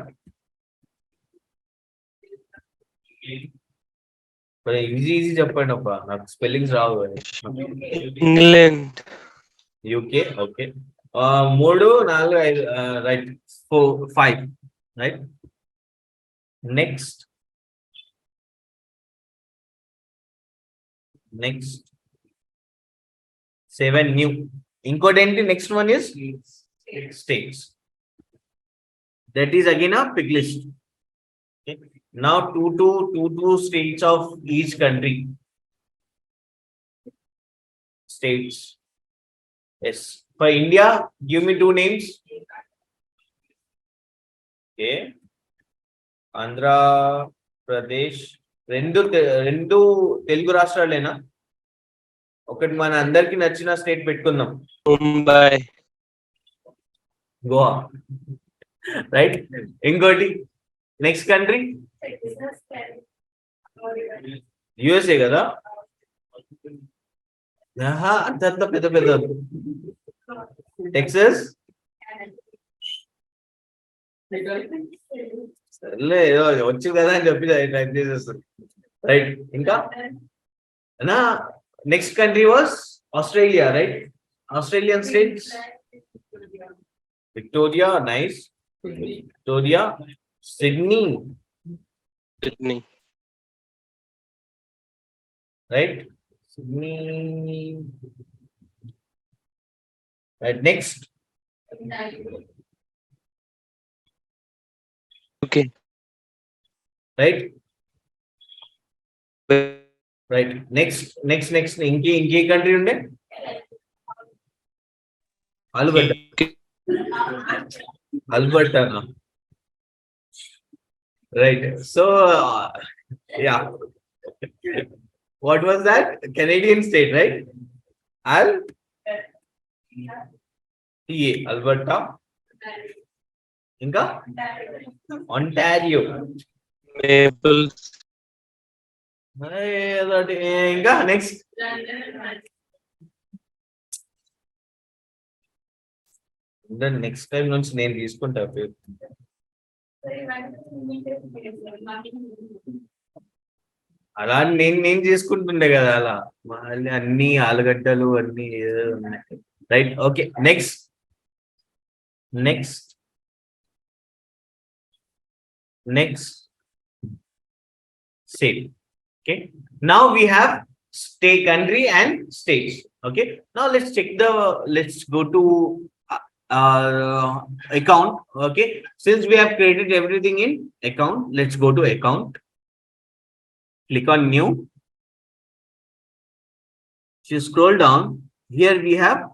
S1: easy చెప్పండి అప్ప, నాకు స్పెల్లింగ్స్ రావు.
S4: England.
S1: UK. Okay, 3 4 5, right. 4 5, right. Next 7 new. ఇంకోటి ఏంటి? Next one is states. That is again a pick list. Okay. Now two states of each country. States. Yes. For India, give me 2 names. Okay. Andhra Pradesh. రెండు తెలుగు రాష్ట్రాలేనా? ఒకటి మన అందరికి నచ్చిన state పెట్టుకుందాం.
S4: Mumbai.
S1: Goa, right. ఇంకోటి next country USA కదా? అంత పెద్ద టెక్సస్. సర్లే, ఏదో వచ్చింది కదా అని చెప్పి టైప్ చేసేస్తారు, రైట్. ఇంకా next country was Australia, right? Australian states. Victoria, nice. Victoria. Sydney, right? Sydney. Right. Next.
S4: Okay.
S1: Right. Right. Next. ఇంకే కంట్రీ ఉండే? Alberta. Right. So, yeah. What was that? Canadian state, right? Alberta. Inka? Ontario.
S4: Maples.
S1: Inka? Next. Next time నుంచి నేను తీసుకుంటా పేరు. అలా నేను చేసుకుంటుండే కదా అలా, అన్ని ఆలుగడ్డలు అన్ని ఉన్నాయి, right. Okay, next save. Okay, now we have state, country and states. Okay. Now let's check the. Let's go to account. Okay. Since we have created everything in account, let's go to account. Click on new. So you scroll down. Here we have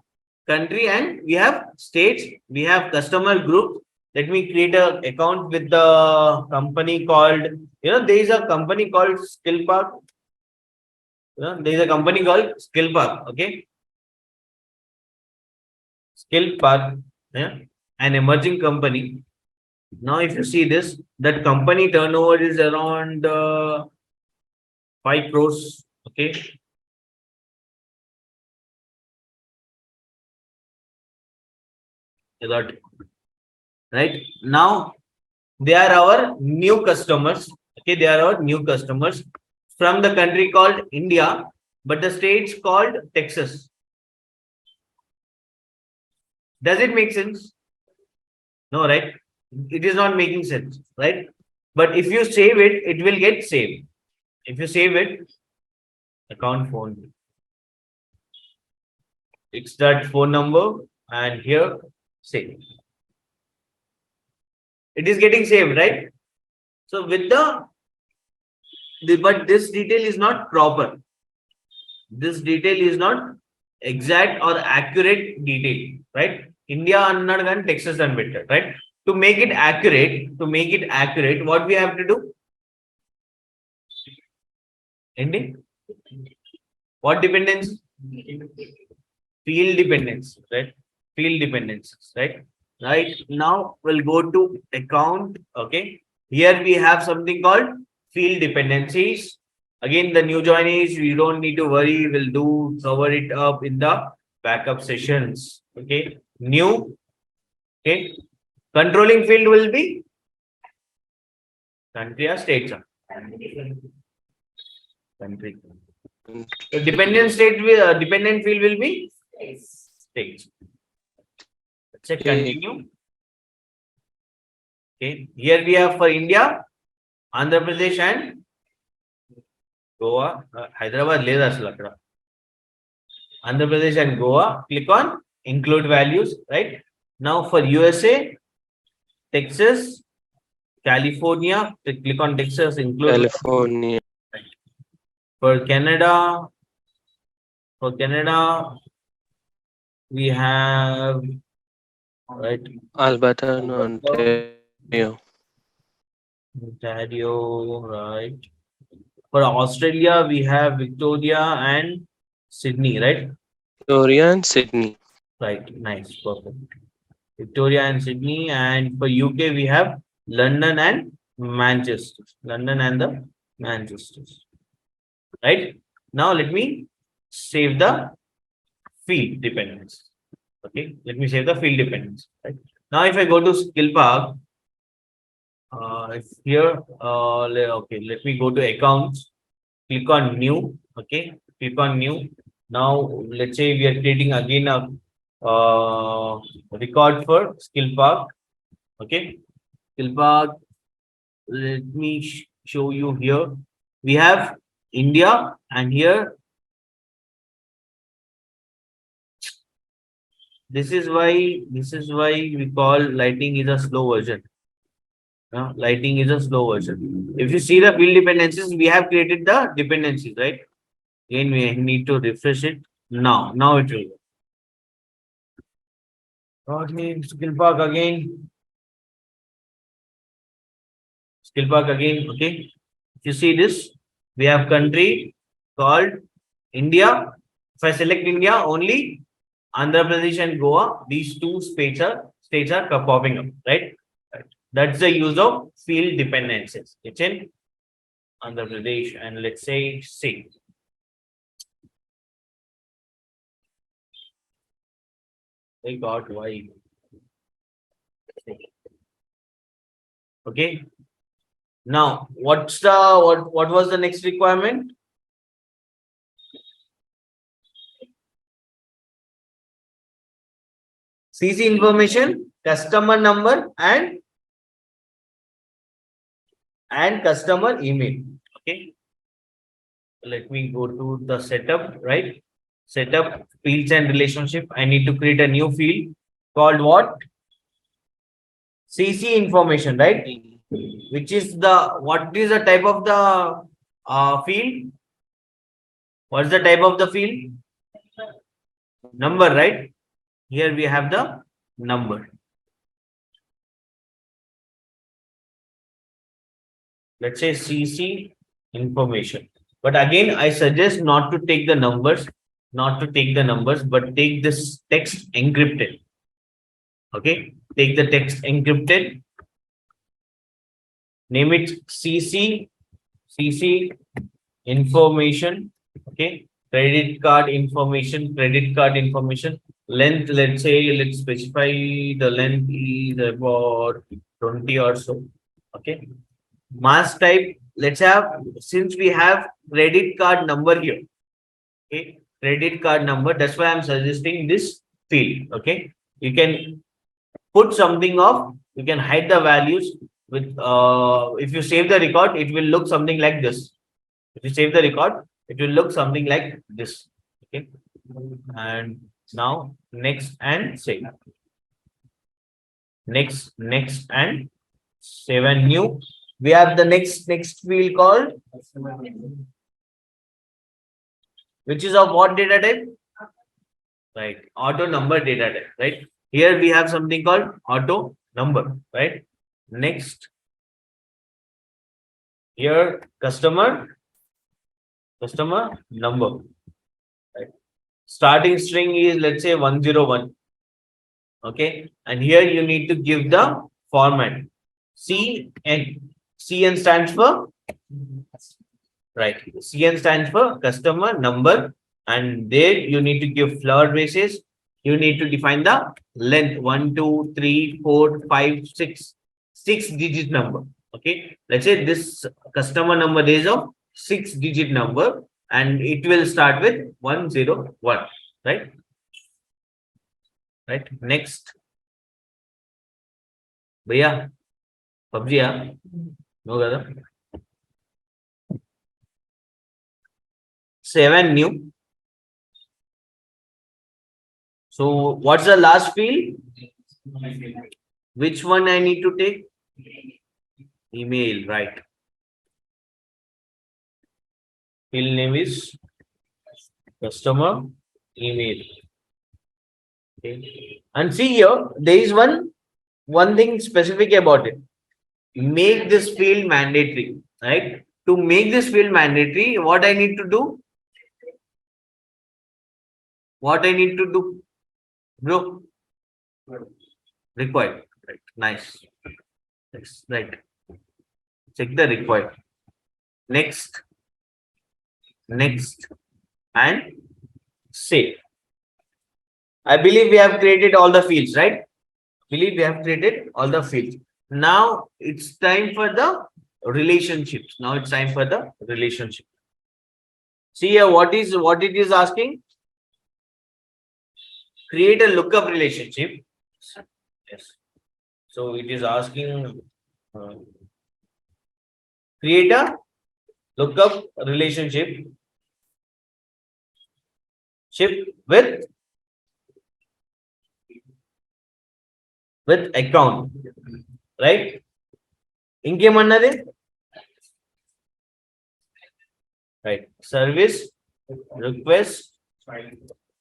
S1: country and we have states. We have customer group. Let me create a account with the company called. There is a company called Skill Park. There is a company called Skill Park. Okay. Skill Park. Yeah. An emerging company. Now, if you see this, that company turnover is around 5 crores. Okay. That, right now, they are our new customers. Okay, they are our new customers from the country called India, but the state's called Texas. Does it make sense? No, right? It is not making sense, right? But if you save it, it will get saved. If you save it, account phone, it's that phone number, and here save. It is getting saved, right? So with but this detail is not proper. This detail is not exact or accurate detail, right? India and Texas and better, right? To make it accurate, what we have to do? Ending. What dependence? Field dependence, right? Field dependencies, right? Right now we'll go to account. Okay. Here we have something called field dependencies. Again, the new joinees, we don't need to worry. We'll cover it up in the backup sessions. Okay. New. Okay. Controlling field will be country or states. Country. The dependent field will be states. Let's say continue. Okay. Here we have for India, Andhra Pradesh and Goa. Hyderabad leda asalakra. Andhra Pradesh and Goa. Click on include values. Right now for USA, Texas, California. Click on Texas. Include
S4: California.
S1: for Canada. For Canada, we have right
S4: Alberta and Ontario.
S1: Ontario, right? For Australia, we have Victoria and Sydney, right?
S4: Victoria and Sydney.
S1: Right, nice, perfect. Victoria and Sydney, and for UK, we have London and Manchester. London and the Manchester. Right now, let me save the field dependence. Okay, let me save the field dependence. Right now, if I go to Skill Park, here, okay, let me go to accounts. Click on new. Okay, click on new. Now, let's say we are creating again a record for Skill Park. Okay, Skill Park. Let me show you here. We have India, and here this is why we call lighting is a slow version. Lighting is a slow version. If you see the field dependencies, we have created the dependencies, right? Again, we need to refresh it. Now it will. Okay, Skill Park again. Skill Park again. Okay. If you see this, we have country called India. If I select India, only Andhra Pradesh and Goa, these two states are popping up, right? That's the use of field dependencies. It's in Andhra Pradesh, and let's say C. I got why. Okay. Now, what was the next requirement? CC information, customer number, and customer email. Okay. let me go to the setup, right? Setup fields and relationship. I need to create a new field called what? CC information, right? Which is what is the type of the field? What's the type of the field? Number, right? Here we have the number. Let's say CC information. But again, I suggest not to take the numbers, but take this text encrypted. Okay, take the text encrypted, name it CC information. Okay, credit card information, length. Let's say, let's specify the length is about 20 or so. Okay, mask type, let's have, since we have credit card number here. Okay, credit card number, that's why I'm suggesting this field. Okay, you can put something of, you can hide the values with if you save the record, it will look something like this. If you save the record, it will look something like this. Okay, and now next and save, next and save, and new. We have the next field called, which is of what data type? Right, auto number data type, right? Here we have something called auto number, right? Next, here customer number, right? Starting string is, let's say, 101. Okay, and here you need to give the format. CN stands for, right? CN stands for customer number, and there you need to give flower basis. You need to define the length 1, 2, 3, 4, 5, 6, 6-digit number. Okay, let's say this customer number is of 6-digit number, and it will start with 101, right? Right. Next, Bhaiya, PUBG, no brother. 7 new. So what's the last field? Which one I need to take? Email, right? Field name is customer email. Okay. And see here, there is one thing specific about it. Make this field mandatory, right? To make this field mandatory, what I need to do? What I need to do, bro? Required. Right. Nice. Yes, right. Check the required. Next, and save. I believe we have created all the fields, right? Now it's time for the relationships. See here, what it is asking? Create a lookup relationship. Yes. So it is asking create a lookup relationship with account, right? Inkemannadi? Right. Service request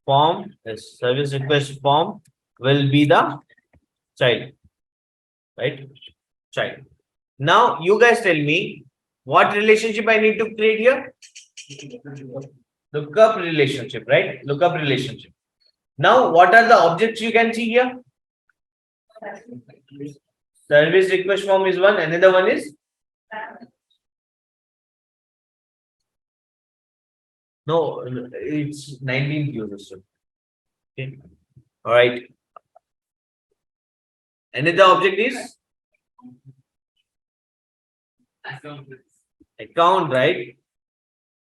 S1: form. Yes. Service request form will be the child, right? Child. Now you guys tell me what relationship I need to create here. Lookup relationship, right? Lookup relationship. Now what are the objects you can see here? Service request form is one. Another one is no. It's 19th user. Okay. All right. Another object is account, right?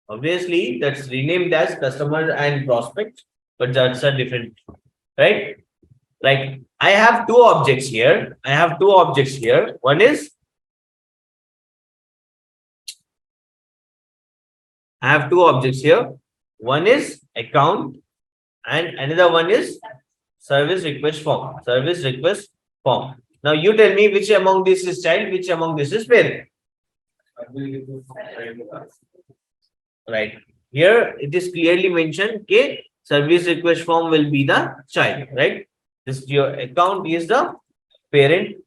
S1: Obviously, that's renamed as customer and prospect, but that's a different, right? Like I have two objects here. One is I have two objects here. One is account and another one is service request form. Service request form. Now you tell me which among this is child, which among this is parent. Right. Here it is clearly mentioned, okay, service request form will be the child, right? This your account is the parent,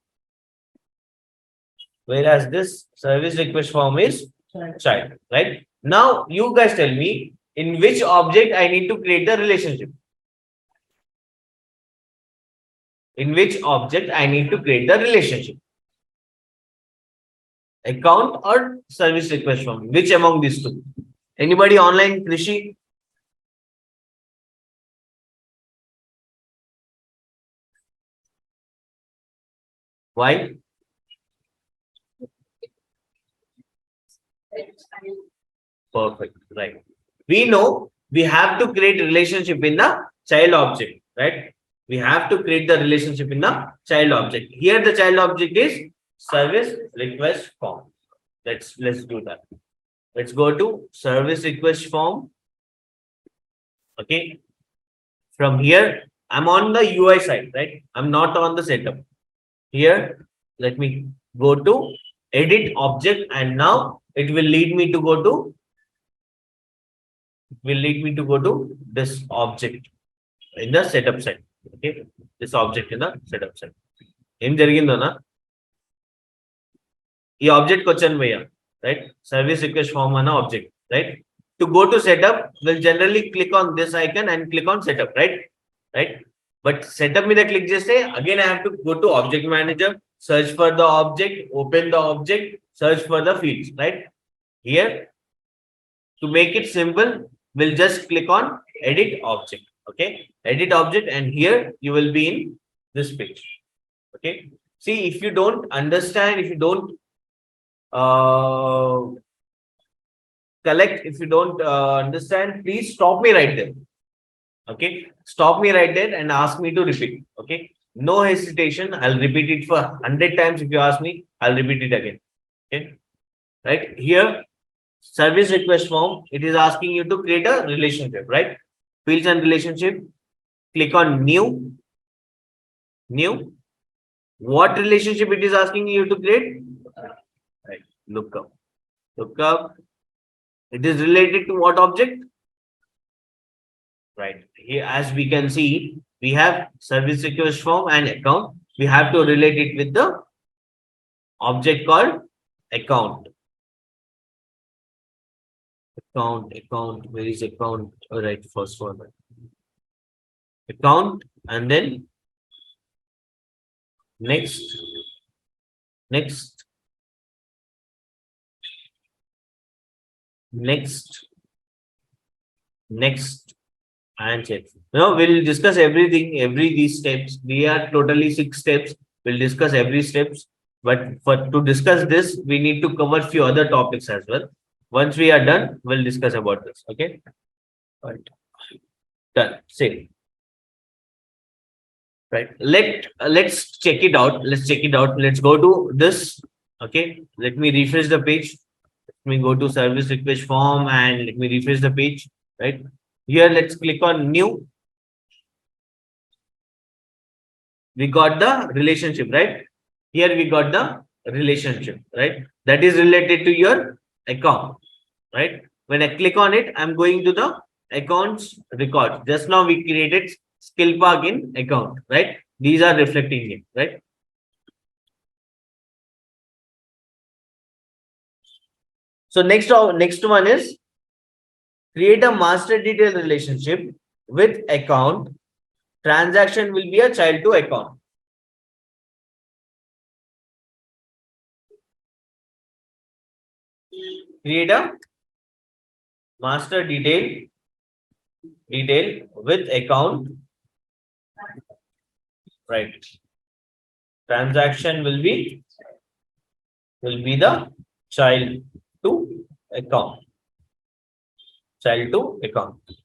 S1: whereas this service request form is child, right? Now you guys tell me in which object I need to create the relationship. In which object I need to create the relationship? Account or service request form? Which among these two? Anybody online, Krishi? Why? Perfect. Right. We know we have to create relationship in the child object, right? We have to create the relationship in the child object. Here the child object is service request form. Let's do that. Let's go to service request form. Okay. From here, I'm on the UI side, right? I'm not on the setup. Here, let me go to edit object, and now it will lead me to go to this object in the setup side. Okay, this object in the setup side. ఏం జరిగిందోనా ఈ object వచ్చాను భయ్యా, right? Service request form అన్న object, right? To go to setup, we'll generally click on this icon and click on setup, right? But setup మీద click చేస్తే again I have to go to object manager, search for the object, open the object, search for the fields, right? Here, to make it simple, we'll just click on edit object. Okay, edit object, and here you will be in this page. Okay, see, if you don't understand, if you don't collect, if you don't understand, please stop me right there. Okay, stop me right there and ask me to repeat. Okay, no hesitation, I'll repeat it for 100 times. If you ask me, I'll repeat it again. Okay, right here, service request form, it is asking you to create a relationship, right? Fields and relationship. Click on new. What relationship it is asking you to create? Right. Look up. It is related to what object? Right. Here, as we can see, we have service request form and account. We have to relate it with the object called account. Account, where is account? All right, first one. Account, and then next, and check. Now we'll discuss everything, these steps. We are totally 6 steps. We'll discuss every steps, but to discuss this, we need to cover few other topics as well. Once we are done, we'll discuss about this. Okay. All right. Done. Save. Right. Let's check it out. Let's go to this. Okay. Let me refresh the page. Let me go to service request form and let me refresh the page. Right. Here, let's click on new. We got the relationship, right? Here we got the relationship, right? That is related to your account, right? When I click on it, I'm going to the accounts record. Just now we created skill park in account, right? These are reflecting it, right? So next one is create a master detail relationship with account. Transaction will be a child to account. Create a master detail with account. Right. Transaction will be the child to account.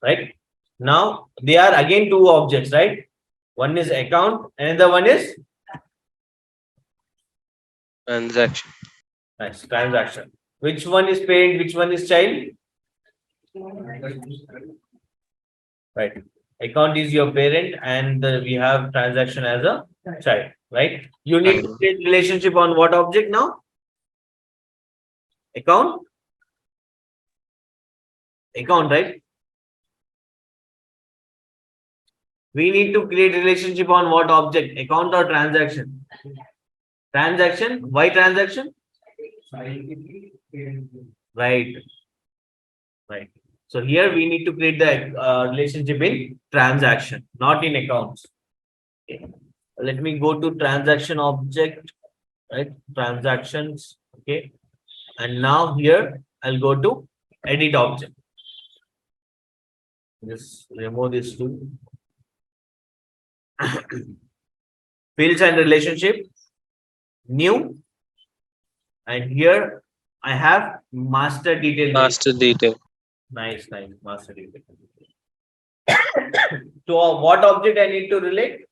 S1: Right? Now they are again two objects, right? One is account, another one is
S4: Transaction.
S1: nice, transaction. Which one is parent? Which one is child? Right. Account is your parent, and we have transaction as a child. Right. You need to
S4: Child.
S1: create relationship on what object now? Account. Account, right? We need to create relationship on what object? Account or transaction? Transaction. Why transaction? Right. Right. So here we need to create the relationship in transaction, not in accounts. Okay. Let me go to transaction object, right? Transactions. Okay. And now here I'll go to edit object. Just remove this too. Fields and relationship, new, and here I have master detail.
S4: Master detail.
S1: Nice, nice, master detail. To what object I need to relate?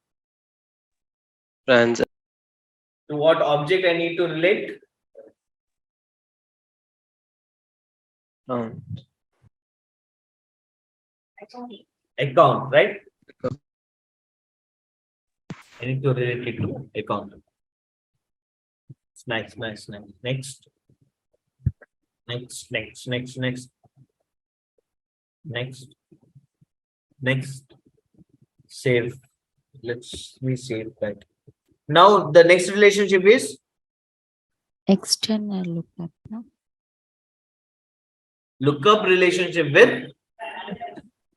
S4: Trans.
S1: To what object I need to relate? Account, right? I need to relate it to account. Nice, nice, nice. Next. Next, next, next, next. Next. Next. Save. Let's me save that. Now the next relationship is
S2: External lookup. No?
S1: lookup relationship with.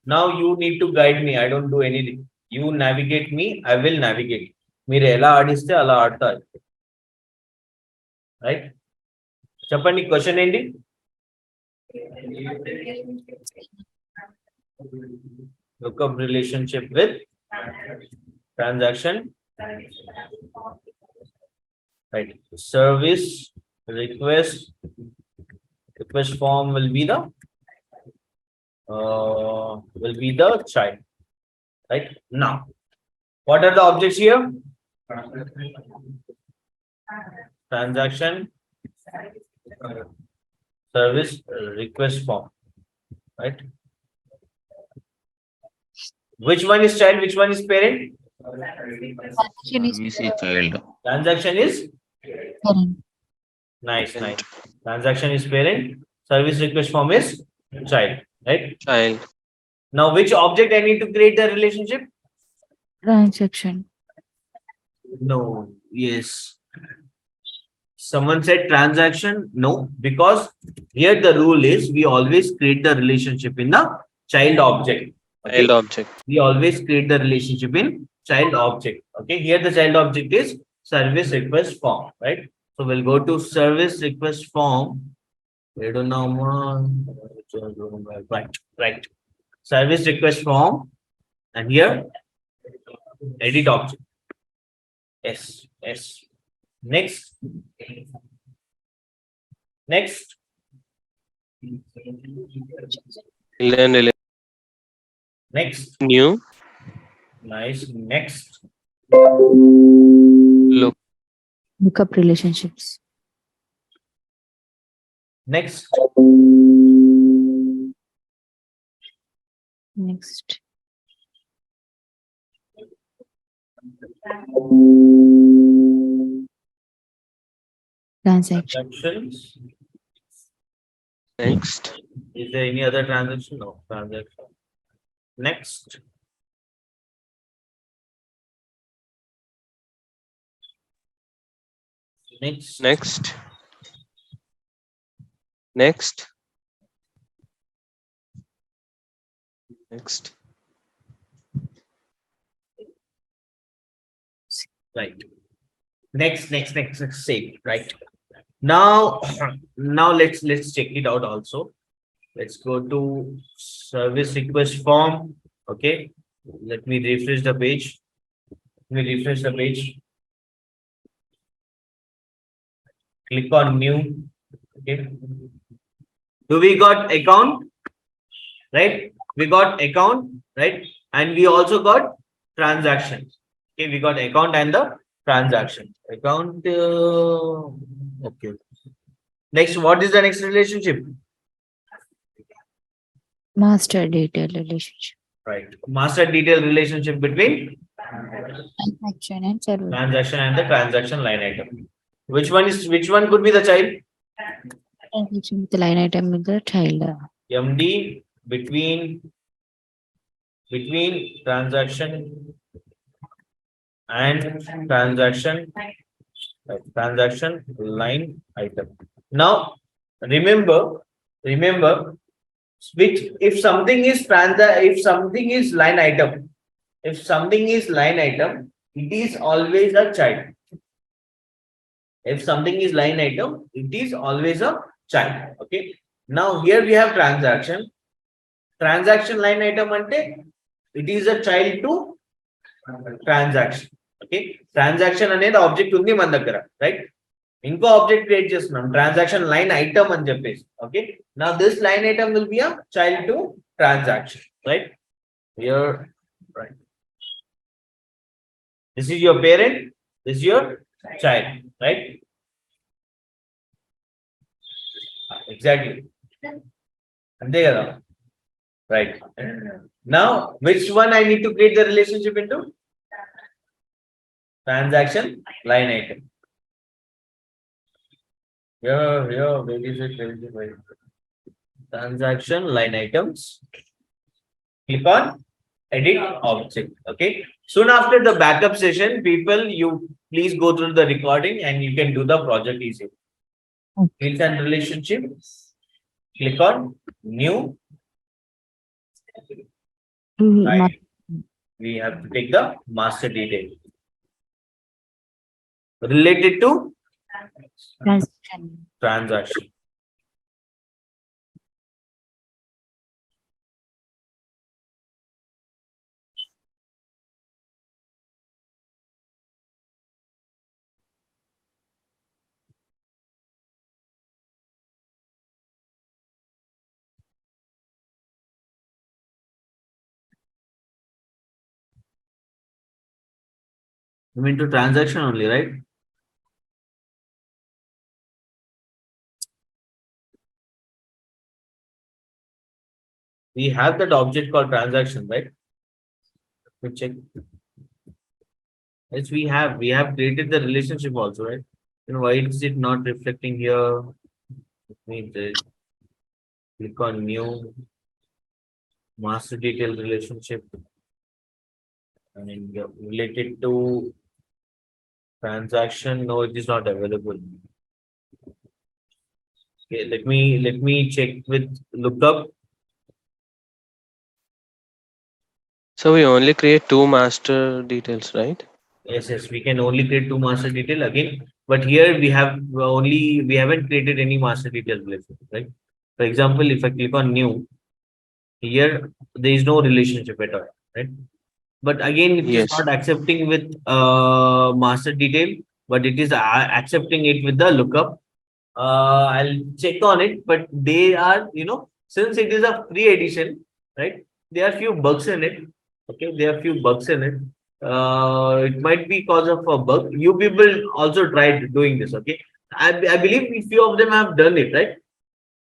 S1: Now you need to guide me. I don't do anything. You navigate me. I will navigate. మీరు ఎలా ఆడిస్తే అలా ఆడతారు. Right. చెప్పండి question ఏంటి? Lookup relationship with transaction. Right. Service request form will be the child. Right. Now, what are the objects here? Transaction, service request form. Right. Which one is child? Which one is parent?
S2: Transaction is
S3: We say child.
S1: Transaction is
S2: parent.
S1: nice, nice. Transaction is parent. Service request form is child. Right.
S4: Child.
S1: Now, which object I need to create the relationship?
S2: Transaction.
S1: No. Yes. Someone said transaction. No, because here the rule is we always create the relationship in the child object. Okay?
S4: Child object.
S1: We always create the relationship in child object. Okay. Here the child object is service request form. Right. So we'll go to service request form. I don't know. Right. Right. Service request form. And here edit object. Yes. Yes. Next. Next. Next.
S4: New.
S1: Nice. Next.
S4: Look.
S2: Lookup relationships.
S1: Next.
S2: Next. Transaction.
S1: Transactions.
S4: Next.
S1: Is there any other transaction? No. Transaction. Next. Next.
S4: Next. Next. Next.
S1: Right. Next. Save. Right. Now, let's check it out also. Let's go to service request form. Okay. Let me refresh the page. Click on new. Okay. Do we got account? Right? We got account, right? And we also got transactions. Okay, we got account and the transaction. Account. Okay. Next, what is the next relationship?
S2: Master detail relationship.
S1: Right. Master detail relationship between
S2: Transaction and server.
S1: transaction and the transaction line item. Which one could be the child?
S2: Transaction with the line item with the child.
S1: MD between transaction and transaction line item. Now remember which if something is line item, it is always a child. If something is line item, it is always a child. Okay. Now here we have transaction. Transaction line item ante it is a child to transaction. Okay. Transaction అనేది object ఉంది మన దగ్గర, right? ఇంకో object create చేస్తున్నాం transaction line item అని చెప్పేసి. Okay. Now this line item will be a child to transaction, right? Here, right. This is your parent, this is your child, right? Exactly. అంతే కదా, right? Now which one I need to create the relationship into? Transaction line item. Here, where is it? Transaction line items. Click on edit object. Okay. Soon after the backup session, people, you please go through the recording and you can do the project easily. Fields and relationship. Click on new. Right. We have to take the master detail related to transaction. You mean to transaction only, right? We have that object called transaction, right? Let me check. Yes, we have created the relationship also, right? Then why is it not reflecting here? Let me click on new master detail relationship and related to transaction. No, it is not available. Okay, let me check with lookup.
S4: So we only create two master details, right?
S1: Yes, we can only create two master detail again. But here we haven't created any master detail relationship, right? For example, if I click on new, here there is no relationship at all, right? But again, it is
S4: Yes.
S1: not accepting with master detail, but it is accepting it with the lookup. I'll check on it, but they are, since it is a free edition, right? There are few bugs in it. Okay, there are few bugs in it. It might be cause of a bug. You people also tried doing this. Okay, I believe a few of them have done it, right?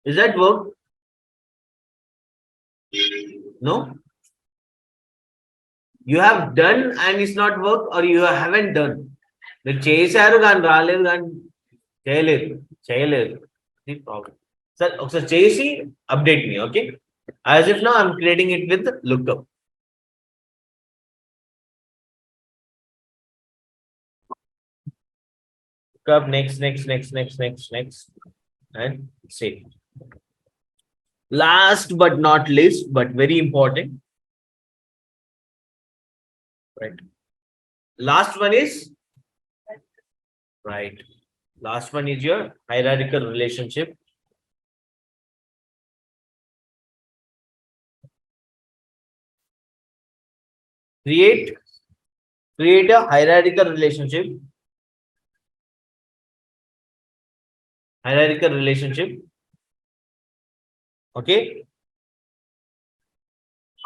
S1: Is that work? No, you have done and it's not work, or you haven't done. మీరు చేశారు కానీ రాలేదు కానీ చేయలేదు problem. Sir ఒకసారి చేసి update me. Okay, as if now I'm creating it with lookup. Up next and save. Last but not least, but very important, right? Last one is your hierarchical relationship. Create a hierarchical relationship. Okay,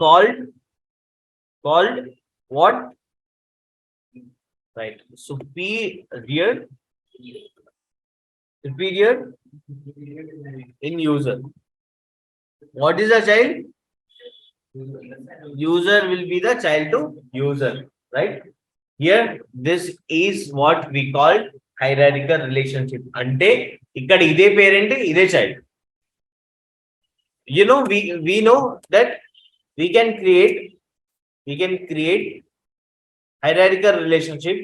S1: called what? Right, superior in user. What is a child? User will be the child to user, right? Here, this is what we call hierarchical relationship. Ante, ikkada ide parent, ide child. You know, we know that we can create hierarchical relationship.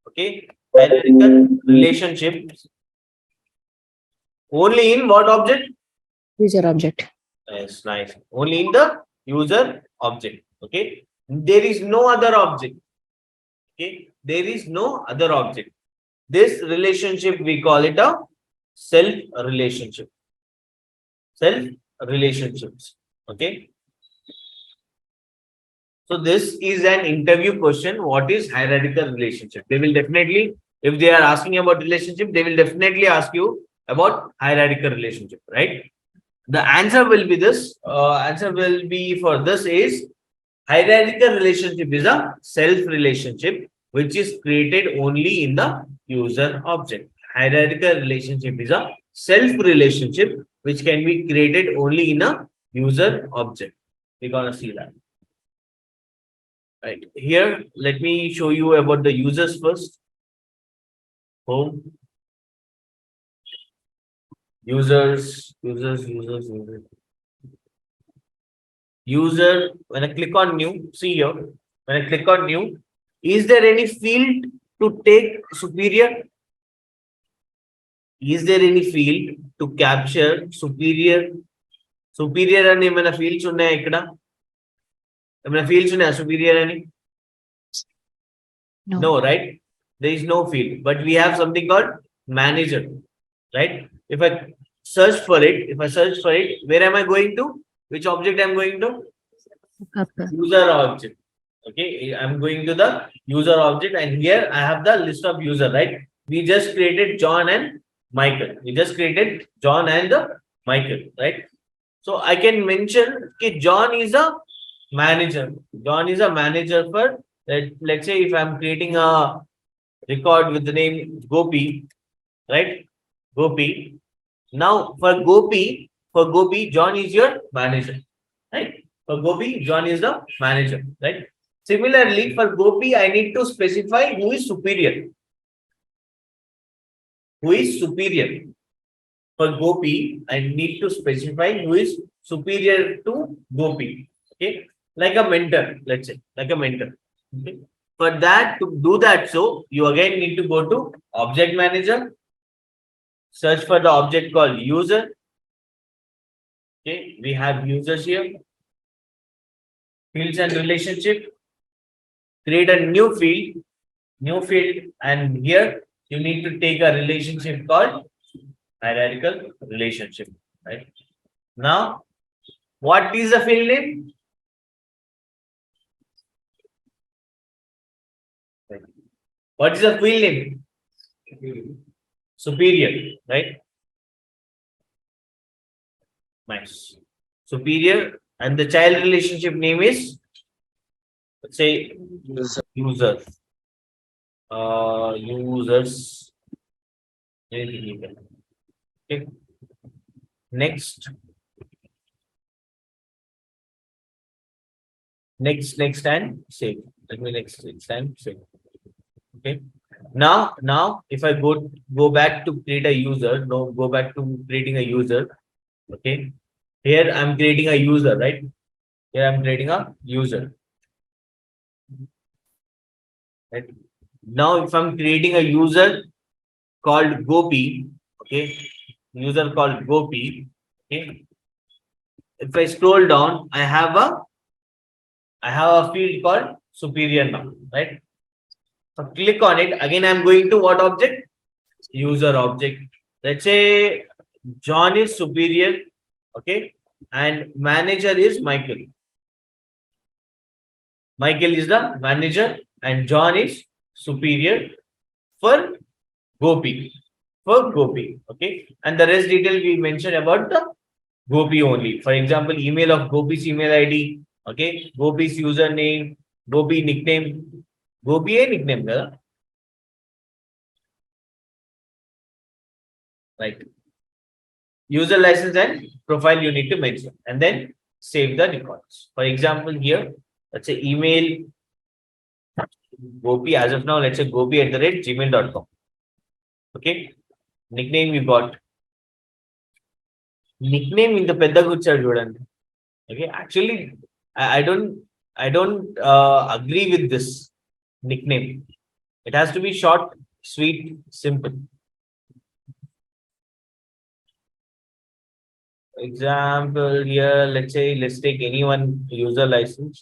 S1: Okay, hierarchical relationships only in what object?
S2: User object.
S1: Yes, nice. Only in the user object. Okay, there is no other object. Okay, there is no other object. This relationship we call it a self relationship. Self relationships. Okay. So this is an interview question. What is hierarchical relationship? They will definitely, if they are asking about relationship, they will definitely ask you about hierarchical relationship, right? The answer will be this. Answer will be for this is hierarchical relationship is a self relationship which is created only in the user object. Hierarchical relationship is a self relationship which can be created only in a user object. We're gonna see that. Right here, let me show you about the users first. Home, users. User, when I click on new, see here, when I click on new, is there any field to take superior? Is there any field to capture superior? Superior అని ఏమైనా fields ఉన్నాయా ఇక్కడ? ఏమైనా fields ఉన్నాయా superior అని?
S2: No.
S1: No, right? There is no field, but we have something called manager, right? If I search for it, where am I going to? Which object I'm going to?
S2: Upper.
S1: User object. Okay, I'm going to the user object, and here I have the list of user, right? We just created John and Michael. We just created John and Michael, right? So I can mention that John is a manager. John is a manager for, let's say if I'm creating a record with the name Gopi, right? Gopi. Now for Gopi, John is your manager, right? For Gopi, John is the manager, right? Similarly, for Gopi, I need to specify who is superior. Who is superior? For Gopi, I need to specify who is superior to Gopi. Okay, like a mentor, let's say, like a mentor. Okay. For that, to do that, so you again need to go to Object Manager, search for the object called user. Okay, we have users here. Fields and relationship. Create a new field, and here you need to take a relationship called hierarchical relationship, right? Now, what is the field name? What is the field name? Superior, right? Nice. Superior, and the child relationship name is, let's say, user. Users. Okay. Next and save. Let me next and save. Okay. Now, if I go back to create a user, no, go back to creating a user. Okay. Here I'm creating a user, right? Here I'm creating a user. Right. Now, if I'm creating a user called Gopi, okay, user called Gopi, okay. If I scroll down, I have a field called superior now, right? So click on it. Again, I'm going to what object? User object. Let's say John is superior, okay, and manager is Michael. Michael is the manager and John is superior for Gopi. For Gopi, okay, and the rest detail we mentioned about the Gopi only. For example, email of Gopi's email ID, okay, Gopi's username, Gopi nickname, Gopi a nickname, right? User license and profile you need to mention, and then save the records. For example, here, let's say email Gopi, as of now, let's say gopi@gmail.com. Okay. Nickname you got. Nickname in the pedagogy చూడండి. Okay. Actually, I don't agree with this nickname. It has to be short, sweet, simple. Example here, let's take anyone user license.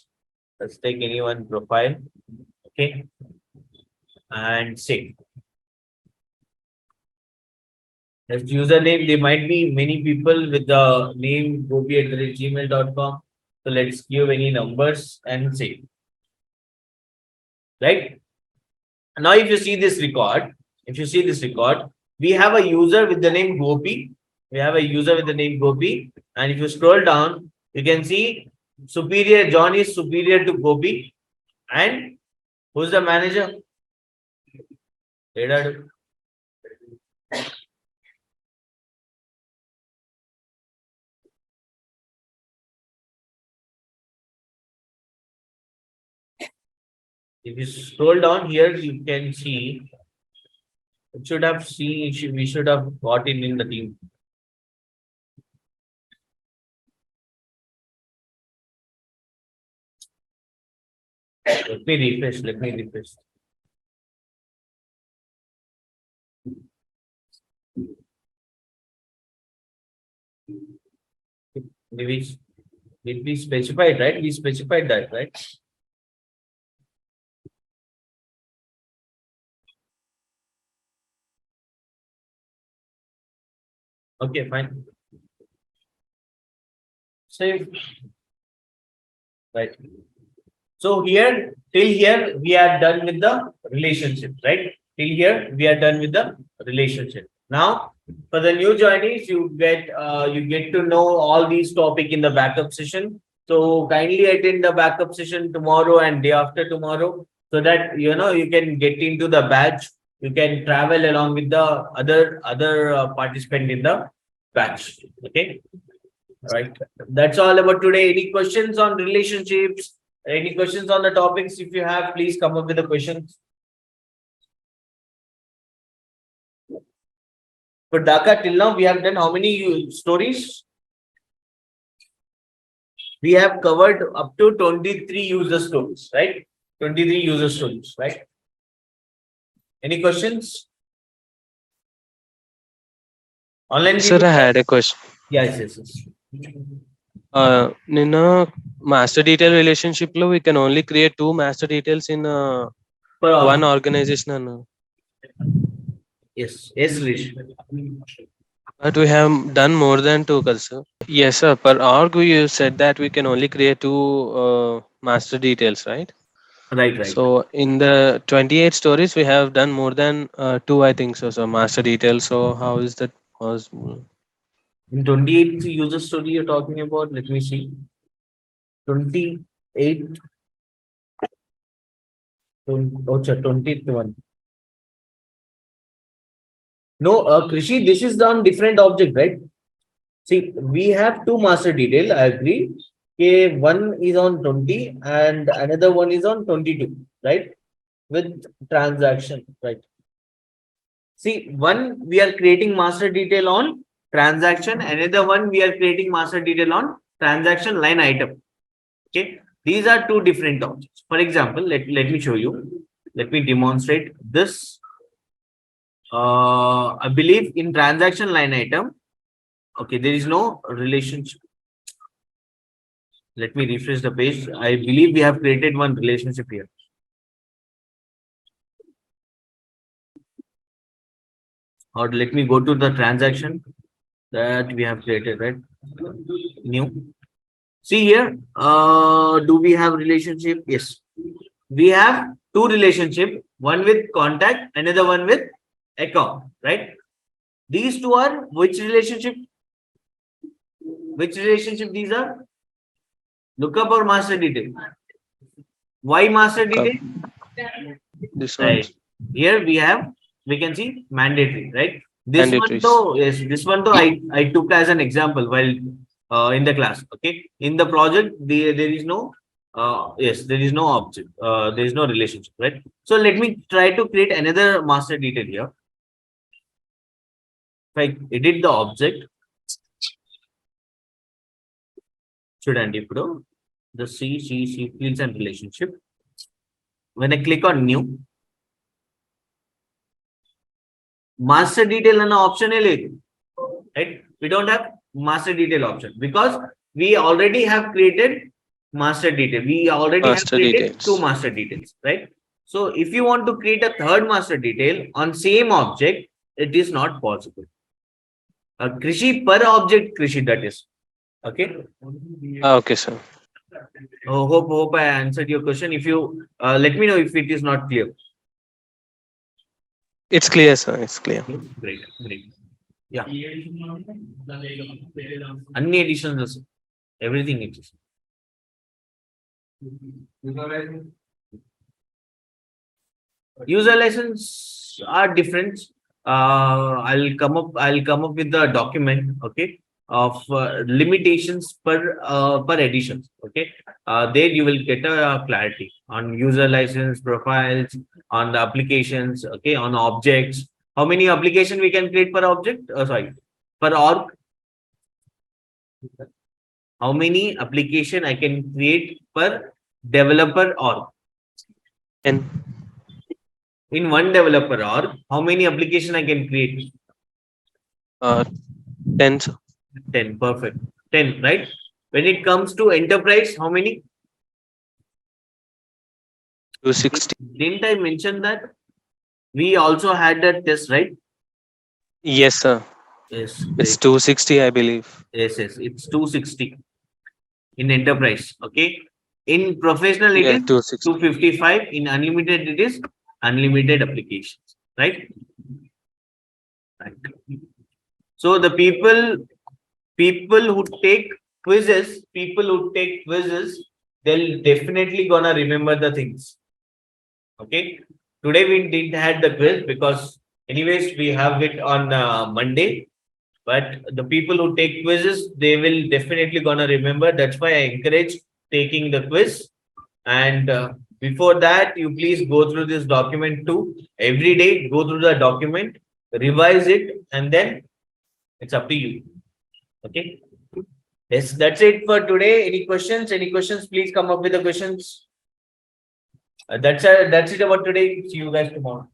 S1: Let's take anyone profile. Okay. And save. As username, there might be many people with the name gopi@gmail.com. So let's give any numbers and save. Right? Now, if you see this record, we have a user with the name Gopi. And if you scroll down, you can see John is superior to Gopi. And who's the manager? If you scroll down here, you can see it should have seen we should have got in the team. Let me refresh. Did we specify, right? We specified that, right? Okay, fine. Save. Right. So here, till here, we are done with the relationship, right? Till here, we are done with the relationship. Now, for the new joinees, you get to know all these topic in the backup session. So kindly attend the backup session tomorrow and day after tomorrow, so that you can get into the batch. You can travel along with the other participant in the batch. Okay. Right. That's all about today. Any questions on relationships? Any questions on the topics? If you have, please come up with the questions. For Dhaka, till now, we have done how many stories? We have covered up to 23 user stories, right? 23 user stories, right? Any questions? Online.
S4: Sir, I had a question.
S1: Yes.
S4: In a master detail relationship, we can only create 2 master details in one organization.
S1: Yes, Rish.
S4: But we have done more than 2, sir. Yes, sir. Per org, you said that we can only create 2 master details, right?
S1: Right.
S4: So in the 28 stories, we have done more than 2, I think so. So master details. So how is that possible?
S1: In 28 user story you're talking about, let me see. 28. 21. No, Krishi, this is on different object, right? See, we have 2 master detail. I agree. Okay, one is on 20 and another one is on 22, right? With transaction, right? See, one we are creating master detail on transaction, another one we are creating master detail on transaction line item. Okay, these are 2 different objects. For example, let me show you. Let me demonstrate this. I believe in transaction line item. Okay, there is no relationship. Let me refresh the page. I believe we have created one relationship here. Or let me go to the transaction that we have created, right? New. See here, do we have relationship? Yes. We have 2 relationship, one with contact, another one with account, right? These 2 are which relationship? Which relationship these are? Lookup or master detail? Why master detail?
S4: This one.
S1: Right. Here we can see mandatory, right? This
S4: Mandatories.
S1: one though, yes, this one though I took as an example while in the class. Okay. In the project, there is no yes, there is no object. There is no relationship, right? So let me try to create another master detail here. If I edit the object, student ఇప్పుడు the C fields and relationship. When I click on new, master detail అన్న option లేదు, right? We don't have master detail option because we already have created master detail. We already have
S4: Master
S1: created
S4: details.
S1: 2 master details, right? So if you want to create a third master detail on same object, it is not possible. Krishi per object, Krishi, that is. Okay.
S4: Okay, sir.
S1: Hope I answered your question. If you let me know if it is not clear.
S4: It's clear, sir. It's clear.
S1: Great. Yeah. Any additions? Everything it is. User license are different. I'll come up with the document, okay, of limitations per editions. Okay. There you will get a clarity on user license profiles, on the applications, okay, on objects. How many application we can create per object? Sorry, per org. How many application I can create per developer org?
S4: And
S1: In one developer org, how many application I can create?
S4: 10, sir.
S1: 10. Perfect. 10, right? When it comes to enterprise, how many?
S4: 260.
S1: Didn't I mention that? We also had that test, right?
S4: Yes, sir.
S1: Yes.
S4: It's 260, I believe.
S1: Yes. It's 260 in enterprise. Okay. In professional, it
S4: Yeah,
S1: is
S4: 260.
S1: 255. In unlimited, it is unlimited applications, right? So the people who take quizzes, they'll definitely gonna remember the things. Okay. Today we didn't had the quiz because anyways we have it on Monday. But the people who take quizzes, they will definitely gonna remember. That's why I encourage taking the quiz. And before that, you please go through this document too. Every day, go through the document, revise it, and then it's up to you. Okay. Yes, that's it for today. Any questions? Please come up with the questions. That's it about today. See you guys tomorrow.